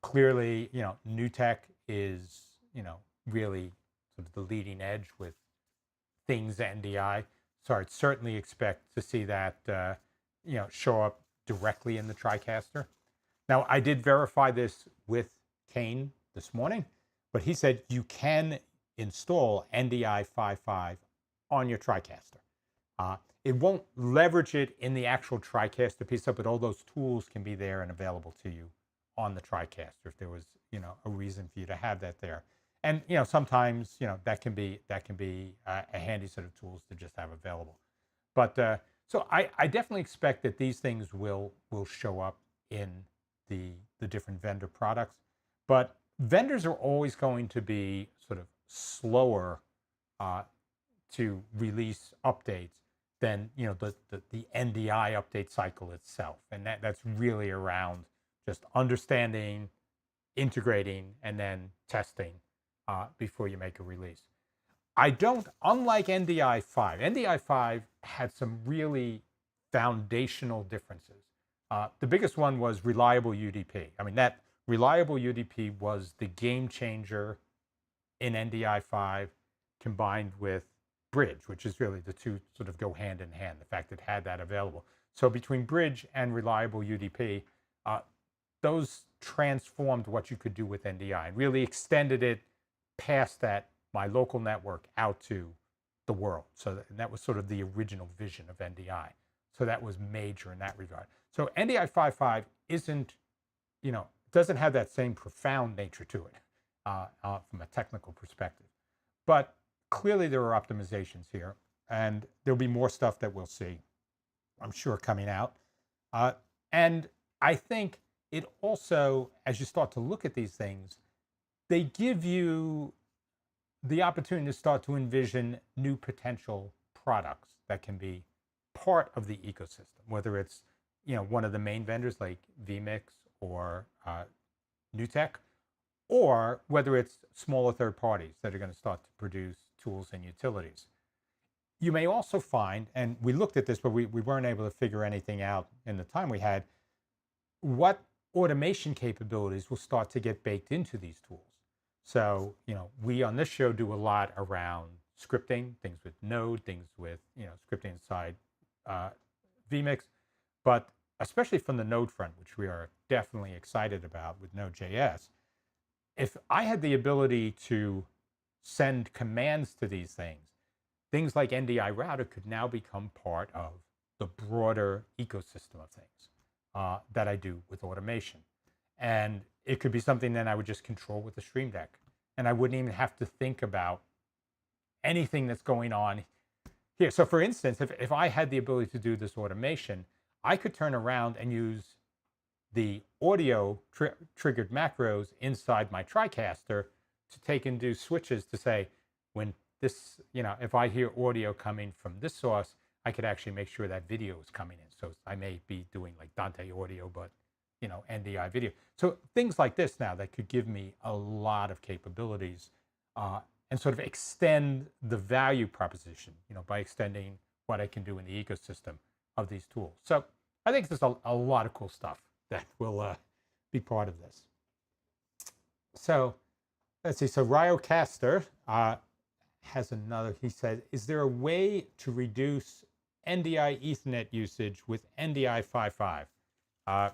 Clearly, new tech is, really sort of the leading edge with things NDI. So I'd certainly expect to see that, show up directly in the TriCaster. Now, I did verify this with Kane this morning, but he said you can install NDI 5.5 on your TriCaster. It won't leverage it in the actual TriCaster piece, but all those tools can be there and available to you on the TriCaster if there was, a reason for you to have that there. And sometimes that can be a handy set of tools to just have available. But so I definitely expect that these things will show up in the different vendor products. But vendors are always going to be sort of slower to release updates than the NDI update cycle itself, and that's really around just understanding, integrating, and then testing before you make a release. Unlike NDI 5, NDI 5 had some really foundational differences. The biggest one was reliable UDP. I mean, that reliable UDP was the game changer in NDI 5 combined with Bridge, which is really the two sort of go hand in hand, the fact it had that available. So between Bridge and reliable UDP, those transformed what you could do with NDI and really extended it past my local network out to the world. So that was sort of the original vision of NDI. So that was major in that regard. So NDI 5.5 doesn't have that same profound nature to it from a technical perspective. But clearly there are optimizations here, and there'll be more stuff that we'll see, I'm sure, coming out. And I think it also, as you start to look at these things, they give you the opportunity to start to envision new potential products that can be part of the ecosystem, whether it's one of the main vendors like vMix or NewTek, or whether it's smaller third parties that are going to start to produce tools and utilities. You may also find, and we looked at this, but we weren't able to figure anything out in the time we had, what automation capabilities will start to get baked into these tools. So, we on this show do a lot around scripting, things with Node, things with, scripting inside vMix, but especially from the Node front, which we are definitely excited about with Node.js. If I had the ability to send commands to these things like NDI Router could now become part of the broader ecosystem of things that I do with automation. And it could be something that I would just control with the Stream Deck. And I wouldn't even have to think about anything that's going on here. So for instance, if I had the ability to do this automation, I could turn around and use the audio triggered macros inside my TriCaster to take and do switches to say, when this, if I hear audio coming from this source, I could actually make sure that video is coming in. So I may be doing like Dante audio, but NDI video. So things like this now that could give me a lot of capabilities and sort of extend the value proposition, by extending what I can do in the ecosystem of these tools. So I think there's a lot of cool stuff that will be part of this. So let's see. So Ryocaster has another. He said, is there a way to reduce NDI Ethernet usage with NDI 5.5?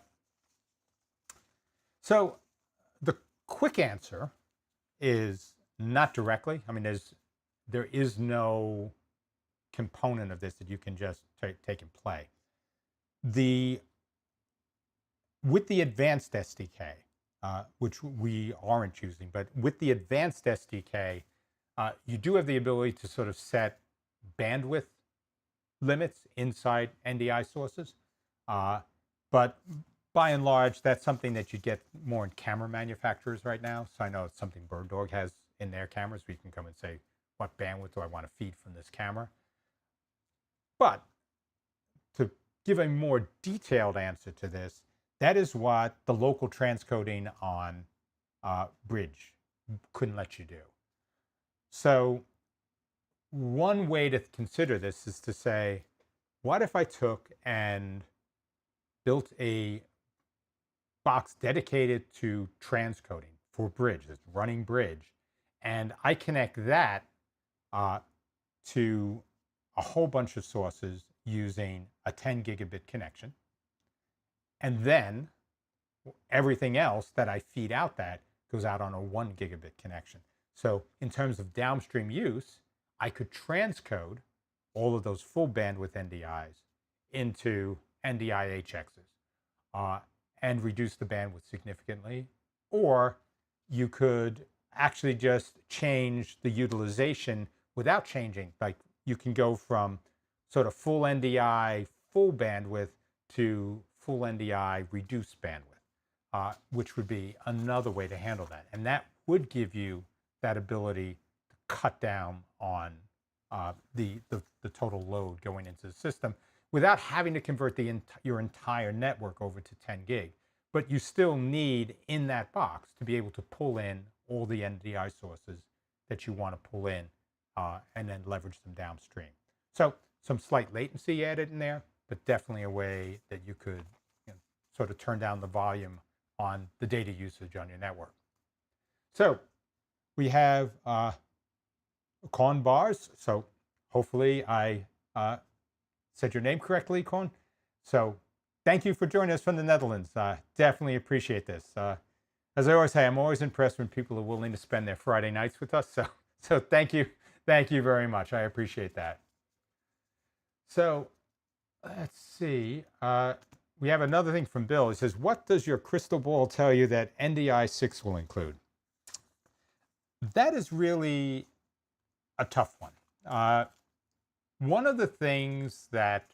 So the quick answer is not directly. I mean, there is no component of this that you can just take and play. With the advanced SDK, which we aren't using, but with the advanced SDK, you do have the ability to sort of set bandwidth limits inside NDI sources. But by and large, that's something that you get more in camera manufacturers right now. So I know it's something Bird Dog has in their cameras, where you can come and say, what bandwidth do I want to feed from this camera? But to give a more detailed answer to this, that is what the local transcoding on Bridge couldn't let you do. So one way to consider this is to say, what if I took and built a box dedicated to transcoding for Bridge, that's running Bridge, and I connect that to a whole bunch of sources using a 10 gigabit connection. And then everything else that I feed out that goes out on a 1 gigabit connection. So in terms of downstream use, I could transcode all of those full bandwidth NDIs into NDI HXs and reduce the bandwidth significantly. Or you could actually just change the utilization without changing. Like you can go from sort of full NDI, full bandwidth to full NDI reduced bandwidth, which would be another way to handle that. And that would give you that ability to cut down on the total load going into the system without having to convert your entire network over to 10 gig. But you still need in that box to be able to pull in all the NDI sources that you want to pull in and then leverage them downstream. So some slight latency added in there, but definitely a way that you could sort of turn down the volume on the data usage on your network. So we have Con Bars. So hopefully I said your name correctly, Con. So thank you for joining us from the Netherlands. Definitely appreciate this. As I always say, I'm always impressed when people are willing to spend their Friday nights with us. So thank you very much. I appreciate that. So let's see. We have another thing from Bill. He says, what does your crystal ball tell you that NDI 6 will include? That is really a tough one. One of the things that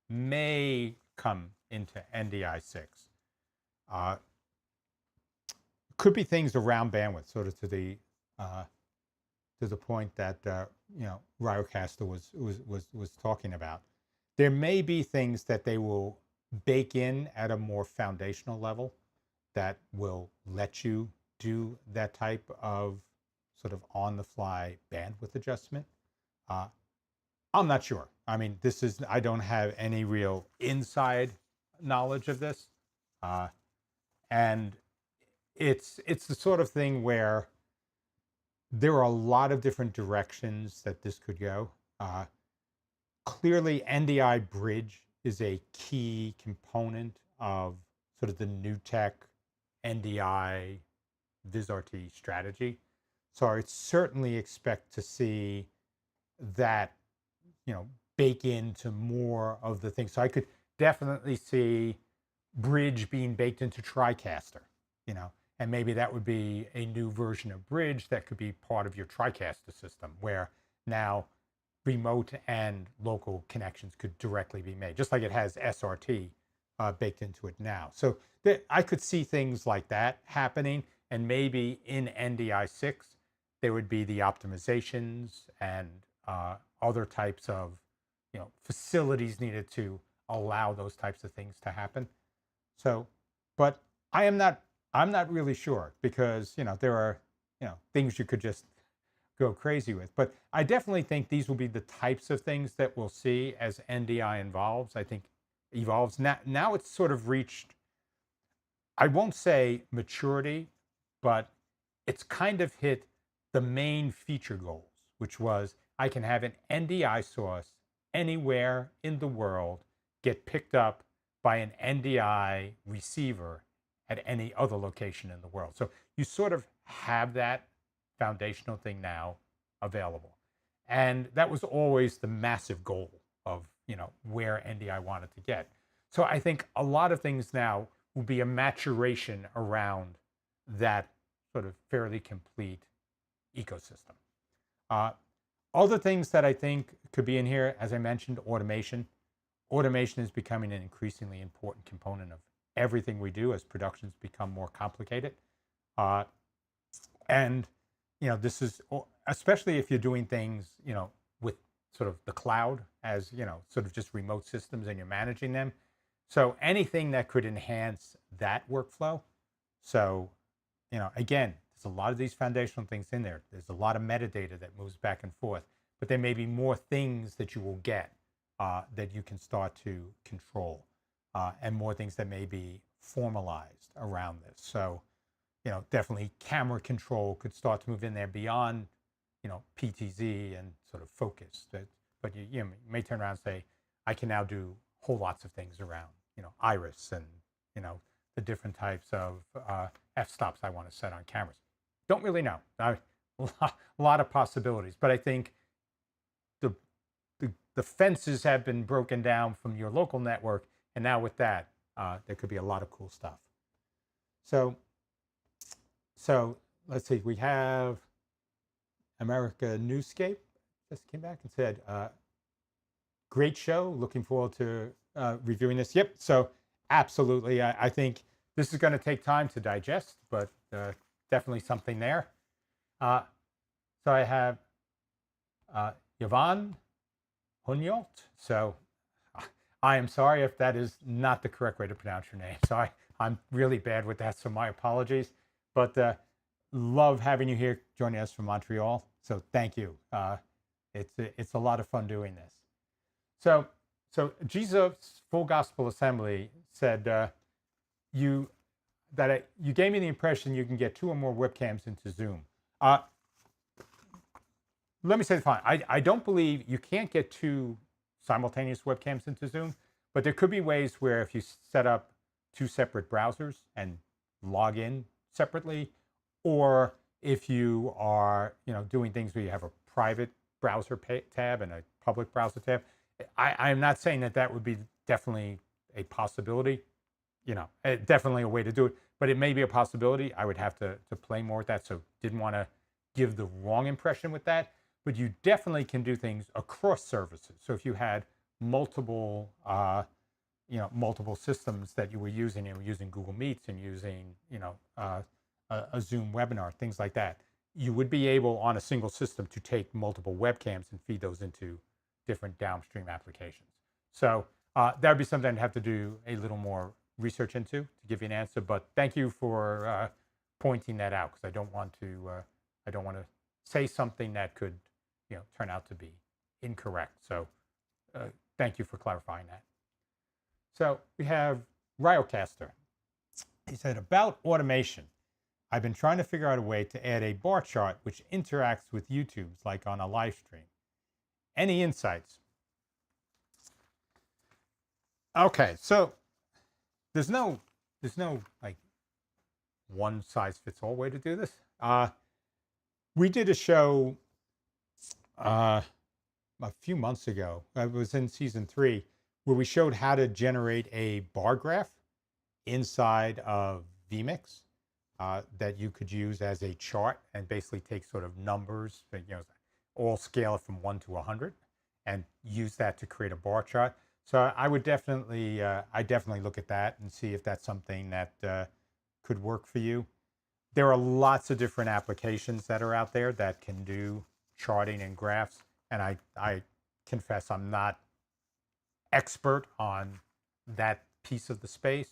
may come into NDI 6 could be things around bandwidth, sort of to the point that Ryocaster was talking about. There may be things that they will bake in at a more foundational level that will let you do that type of sort of on-the-fly bandwidth adjustment. I'm not sure. I mean, I don't have any real inside knowledge of this. And it's the sort of thing where there are a lot of different directions that this could go. Clearly, Ndi Bridge is a key component of sort of the new tech NDI VisRT strategy. So I certainly expect to see that, bake into more of the things. So I could definitely see Bridge being baked into TriCaster, and maybe that would be a new version of Bridge that could be part of your TriCaster system, where now remote and local connections could directly be made, just like it has SRT baked into it now. So I could see things like that happening, and maybe in NDI 6, there would be the optimizations and other types of facilities needed to allow those types of things to happen. So, but I'm not really sure, because there are things you could just go crazy with. But I definitely think these will be the types of things that we'll see as NDI evolves. Now it's sort of reached, I won't say maturity, but it's kind of hit the main feature goals, which was I can have an NDI source anywhere in the world get picked up by an NDI receiver at any other location in the world. So you sort of have that foundational thing now available. And that was always the massive goal of, where NDI wanted to get. So I think a lot of things now will be a maturation around that sort of fairly complete ecosystem. Other things that I think could be in here, as I mentioned, automation. Automation is becoming an increasingly important component of everything we do as productions become more complicated. And this is especially if you're doing things, with sort of the cloud as, sort of just remote systems, and you're managing them. So anything that could enhance that workflow. So, again, there's a lot of these foundational things in there. There's a lot of metadata that moves back and forth, but there may be more things that you will get that you can start to control, and more things that may be formalized around this. So, definitely camera control could start to move in there beyond, PTZ and sort of focus. But you may turn around and say, I can now do whole lots of things around, iris and, the different types of f-stops I want to set on cameras. Don't really know. A lot of possibilities, but I think the fences have been broken down from your local network, and now with that, there could be a lot of cool stuff. So let's see. We have America Newscape just came back and said, "Great show. Looking forward to reviewing this." Yep. So absolutely, I think this is going to take time to digest, but definitely something there. So I have Yvonne Hunyalt. So I am sorry if that is not the correct way to pronounce your name. So I'm really bad with that, so my apologies. But love having you here joining us from Montreal. So thank you. It's a lot of fun doing this. So Jesus Full Gospel Assembly said you gave me the impression you can get 2 or more webcams into Zoom. Let me say the following. I don't believe you can't get 2 simultaneous webcams into Zoom, but there could be ways where if you set up 2 separate browsers and log in separately, or if you are doing things where you have a private browser tab and a public browser tab. I'm not saying that would be definitely a possibility, definitely a way to do it, but it may be a possibility. I would have to play more with that, so didn't want to give the wrong impression with that. But you definitely can do things across services. So if you had multiple multiple systems that you were using Google Meets and using a Zoom webinar, things like that, you would be able on a single system to take multiple webcams and feed those into different downstream applications. So that would be something I'd have to do a little more research into to give you an answer. But thank you for pointing that out, because I don't want to say something that could turn out to be incorrect. So thank you for clarifying that. So we have Ryocaster. He said, about automation, I've been trying to figure out a way to add a bar chart which interacts with YouTube's like on a live stream. Any insights? Okay, so there's no like one size fits all way to do this. We did a show uh, a few months ago. It was in season 3, where we showed how to generate a bar graph inside of vMix that you could use as a chart and basically take sort of numbers, all scale it from 1 to 100 and use that to create a bar chart. So I would definitely, I definitely look at that and see if that's something that could work for you. There are lots of different applications that are out there that can do charting and graphs. And I confess I'm not expert on that piece of the space.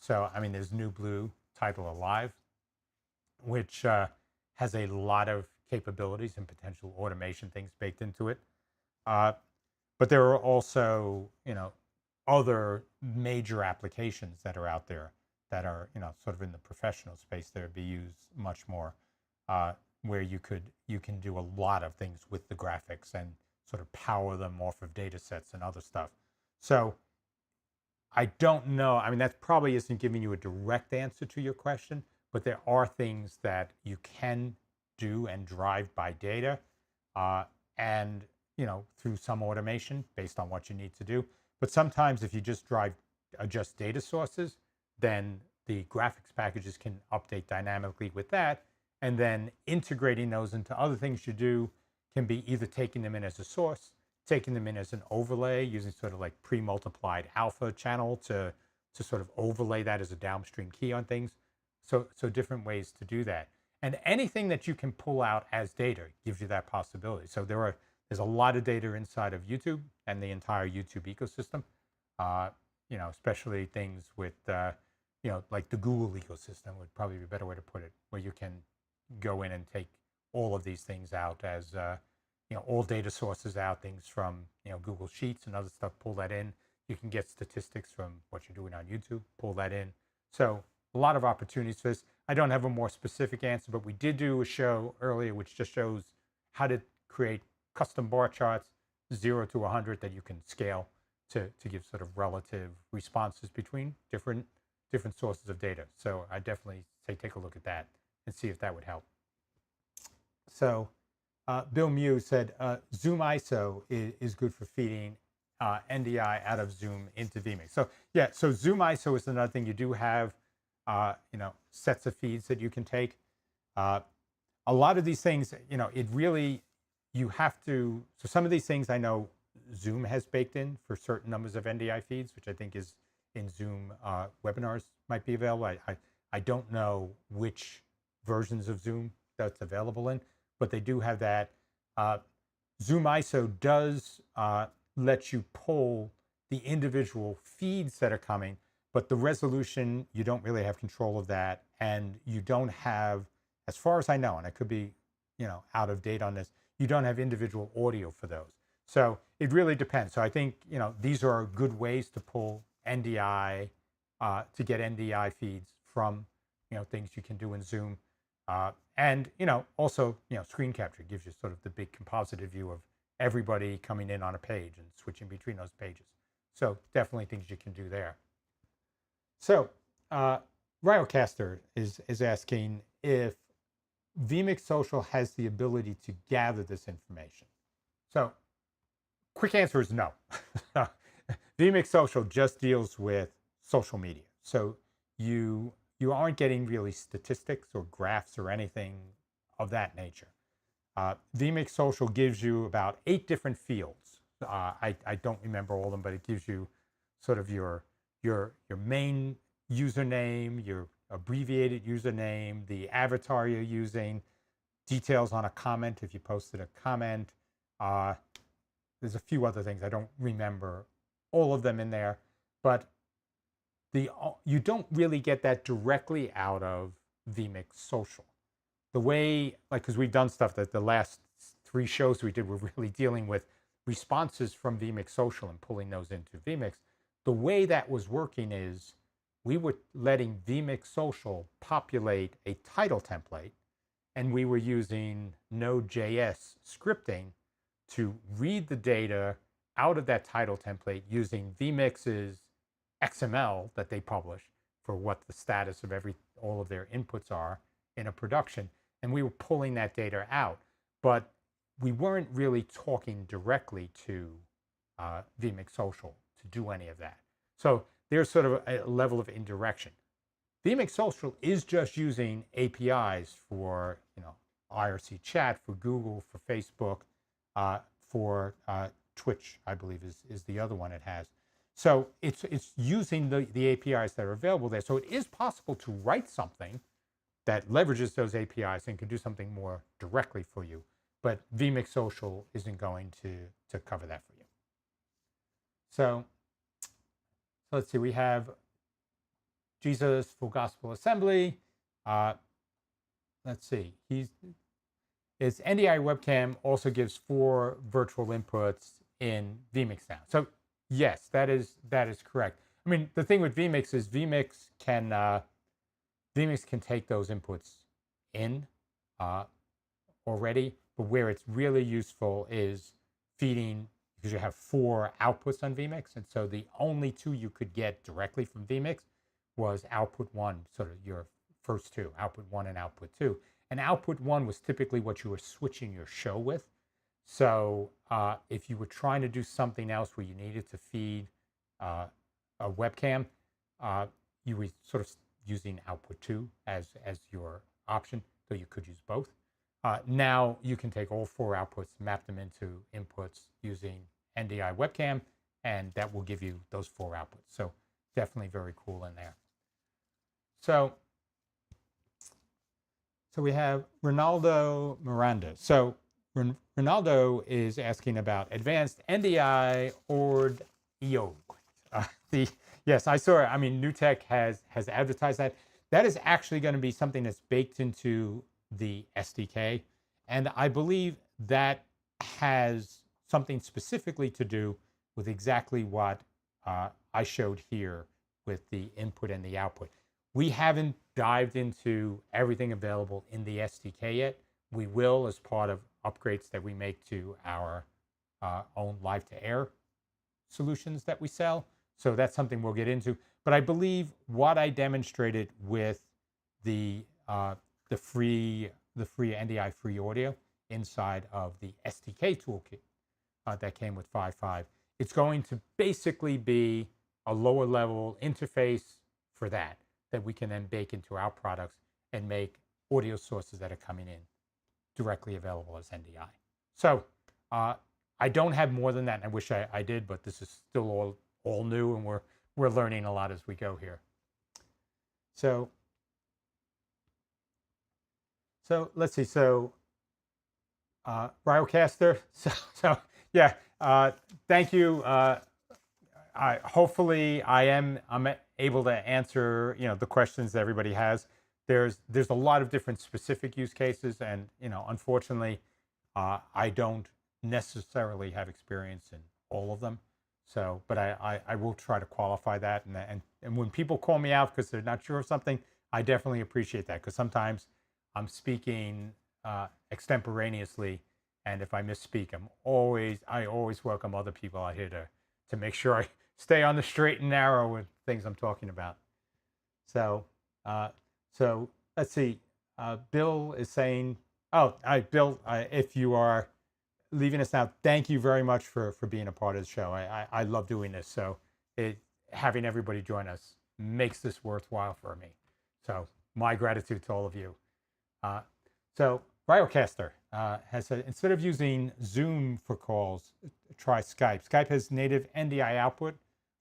So, I mean, there's New Blue Title Alive, which has a lot of capabilities and potential automation things baked into it. But there are also, other major applications that are out there that are, sort of in the professional space that would be used much more, where you can do a lot of things with the graphics and sort of power them off of data sets and other stuff. So I don't know. I mean, that probably isn't giving you a direct answer to your question, but there are things that you can do and drive by data, and through some automation based on what you need to do. But sometimes if you just adjust data sources, then the graphics packages can update dynamically with that. And then integrating those into other things you do can be either taking them in as a source, taking them in as an overlay, using sort of like pre-multiplied alpha channel to sort of overlay that as a downstream key on things. So different ways to do that. And anything that you can pull out as data gives you that possibility. So there's a lot of data inside of YouTube and the entire YouTube ecosystem, especially things with, like the Google ecosystem would probably be a better way to put it, where you can go in and take all of these things out as, all data sources out, things from, Google Sheets and other stuff, pull that in. You can get statistics from what you're doing on YouTube, pull that in. So a lot of opportunities for this. I don't have a more specific answer, but we did do a show earlier which just shows how to create custom bar charts, 0 to 100, that you can scale to give sort of relative responses between different sources of data. So I definitely say take a look at that and see if that would help. So Bill Mew said Zoom ISO is good for feeding NDI out of Zoom into vMix. So yeah, so Zoom ISO is another thing. You do have sets of feeds that you can take. A lot of these things, it really, you have to, so some of these things I know Zoom has baked in for certain numbers of NDI feeds, which I think is in Zoom webinars might be available. I don't know which versions of Zoom that's available in, but they do have that. Zoom ISO does let you pull the individual feeds that are coming, but the resolution, you don't really have control of that. And you don't have, as far as I know, and I could be, out of date on this, you don't have individual audio for those. So it really depends. So I think, these are good ways to pull NDI, to get NDI feeds from, things you can do in Zoom. And, also, screen capture gives you sort of the big composited view of everybody coming in on a page and switching between those pages. So definitely things you can do there. So Ryocaster is asking if vMix Social has the ability to gather this information. So quick answer is no. vMix Social just deals with social media. So you aren't getting really statistics or graphs or anything of that nature. vMix Social gives you about 8 different fields. I don't remember all of them, but it gives you sort of your main username, your abbreviated username, the avatar you're using, details on a comment if you posted a comment. There's a few other things. I don't remember all of them in there, but you don't really get that directly out of vMix Social. The way, because we've done stuff that the last 3 shows we did were really dealing with responses from vMix Social and pulling those into vMix. The way that was working is we were letting vMix Social populate a title template, and we were using Node.js scripting to read the data out of that title template using vMix's XML that they publish for what the status of all of their inputs are in a production. and we were pulling that data out, but we weren't really talking directly to vMix Social to do any of that. So there's sort of a level of indirection. vMix Social is just using APIs for, IRC chat, for Google, for Facebook, for Twitch, I believe is the other one it has. So it's using the APIs that are available there. So it is possible to write something that leverages those APIs and can do something more directly for you. But vMix Social isn't going to cover that for you. So let's see, we have Jesus Full Gospel Assembly. Let's see, it's Ndi Webcam also gives 4 virtual inputs in vMix now. So yes, that is correct. I mean, the thing with vMix is vMix can take those inputs in already, but where it's really useful is feeding, because you have 4 outputs on vMix, and so the only 2 you could get directly from vMix was output 1, sort of your first 2, output 1 and output 2. And output 1 was typically what you were switching your show with. So if you were trying to do something else where you needed to feed a webcam, you were sort of using output 2 as your option, so you could use both. Now you can take all 4 outputs, map them into inputs using Ndi Webcam, and that will give you those 4 outputs. So definitely very cool in there. So we have Ronaldo Miranda. So Ronaldo is asking about advanced NDI or EO. Yes, I saw it. I mean, NewTek has advertised that. That is actually going to be something that's baked into the SDK. And I believe that has something specifically to do with exactly what I showed here with the input and the output. We haven't dived into everything available in the SDK yet. We will as part of upgrades that we make to our own live-to-air solutions that we sell. So that's something we'll get into. But I believe what I demonstrated with the free NDI free audio inside of the SDK toolkit that came with 5.5, it's going to basically be a lower level interface for that we can then bake into our products and make audio sources that are coming in directly available as NDI. So I don't have more than that, and I wish I did, but this is still all new, and we're learning a lot as we go here. So let's see. So Ryocaster. So yeah. Thank you. Hopefully I'm able to answer the questions that everybody has. There's a lot of different specific use cases, and unfortunately I don't necessarily have experience in all of them. So, but I will try to qualify that, and when people call me out because they're not sure of something, I definitely appreciate that, because sometimes I'm speaking extemporaneously, and if I misspeak, I always welcome other people out here to make sure I stay on the straight and narrow with things I'm talking about. So let's see. Bill is saying, Bill, if you are leaving us now, thank you very much for being a part of the show. I love doing this. So having everybody join us makes this worthwhile for me. So my gratitude to all of you. So Ryocaster has said, instead of using Zoom for calls, try Skype. Skype has native NDI output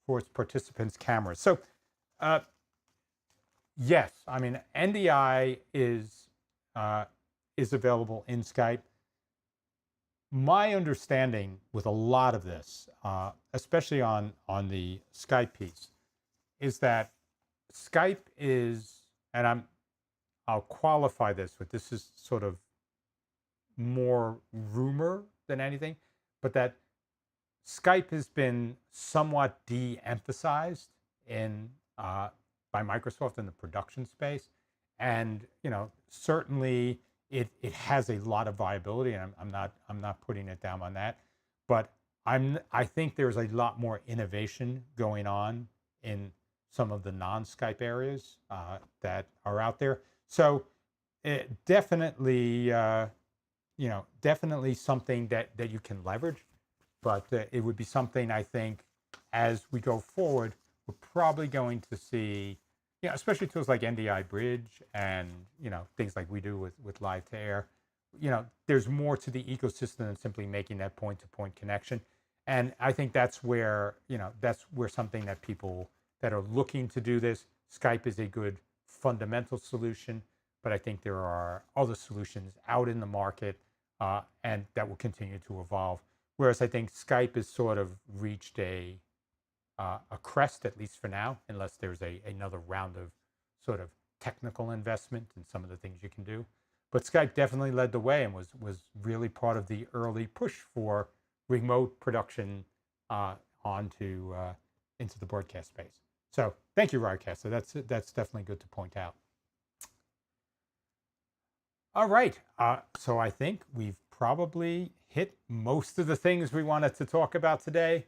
for its participants' cameras. So yes, I mean, NDI is available in Skype. My understanding with a lot of this, especially on the Skype piece, is that Skype is, and I'll qualify this with, this is sort of more rumor than anything, but that Skype has been somewhat de-emphasized by Microsoft in the production space, and certainly it has a lot of viability, and I'm not putting it down on that, but I think there's a lot more innovation going on in some of the non-Skype areas that are out there. So definitely, definitely something that you can leverage, but it would be something I think as we go forward, we're probably going to see, especially tools like NDI Bridge and, things like we do with Live to Air. There's more to the ecosystem than simply making that point-to-point connection. And I think that's where, that's where something that people that are looking to do this, Skype is a good fundamental solution, but I think there are other solutions out in the market and that will continue to evolve. Whereas I think Skype has sort of reached a crest, at least for now, unless there's another round of sort of technical investment in some of the things you can do. But Skype definitely led the way and was really part of the early push for remote production into the broadcast space. So thank you, Rodcaster. That's definitely good to point out. All right. So I think we've probably hit most of the things we wanted to talk about today.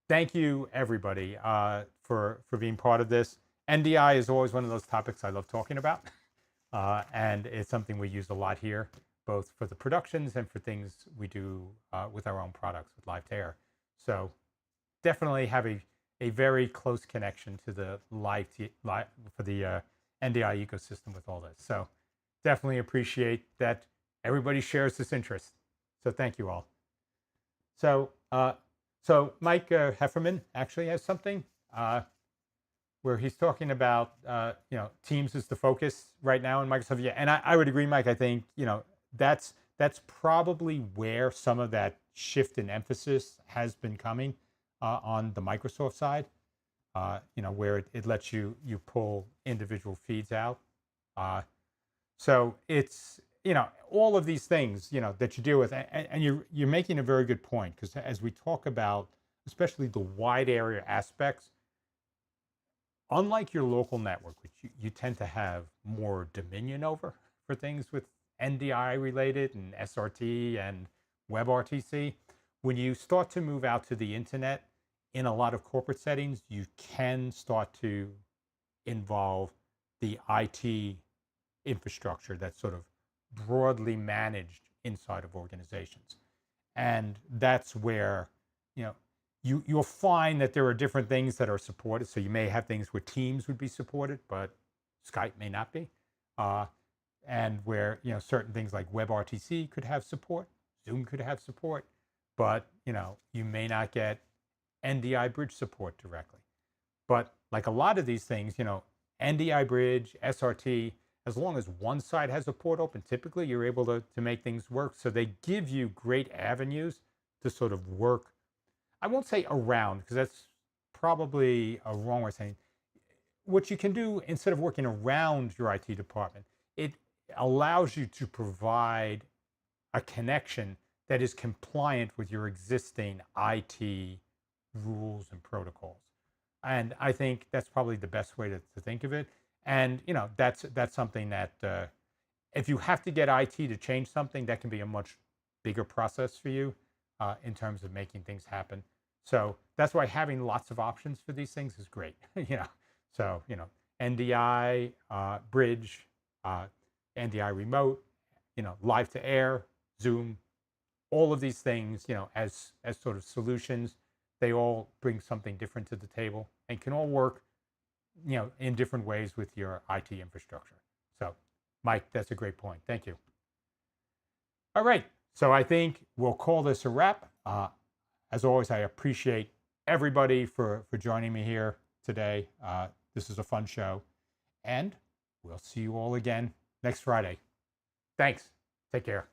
Thank you, everybody, for being part of this. NDI is always one of those topics I love talking about. And it's something we use a lot here, both for the productions and for things we do with our own products with Live to Air. So definitely have a very close connection to the for the NDI ecosystem with all this. So definitely appreciate that everybody shares this interest. So thank you all. So Mike Hefferman actually has something where he's talking about, Teams is the focus right now in Microsoft. Yeah, and I would agree, Mike. I think, that's probably where some of that shift in emphasis has been coming on the Microsoft side, where it lets you pull individual feeds out. So it's, all of these things, that you deal with, and you're making a very good point, because as we talk about, especially the wide area aspects, unlike your local network, which you tend to have more dominion over for things with NDI related and SRT and WebRTC, when you start to move out to the internet in a lot of corporate settings, you can start to involve the IT infrastructure that's sort of broadly managed inside of organizations. And that's where, you'll find that there are different things that are supported. So you may have things where Teams would be supported, but Skype may not be. And where, certain things like WebRTC could have support, Zoom could have support, but, you may not get NDI Bridge support directly. But like a lot of these things, NDI Bridge, SRT, as long as one side has a port open, typically you're able to make things work. So they give you great avenues to sort of work. I won't say around, because that's probably a wrong way of saying. What you can do instead of working around your IT department, it allows you to provide a connection that is compliant with your existing IT rules and protocols. And I think that's probably the best way to think of it. And, that's something that if you have to get IT to change something, that can be a much bigger process for you in terms of making things happen. So that's why having lots of options for these things is great. So, NDI, Bridge, NDI Remote, Live to Air, Zoom, all of these things, as sort of solutions, they all bring something different to the table and can all work, in different ways with your IT infrastructure. So, Mike, that's a great point. Thank you. All right. So I think we'll call this a wrap. As always, I appreciate everybody for joining me here today. This is a fun show. And we'll see you all again next Friday. Thanks. Take care.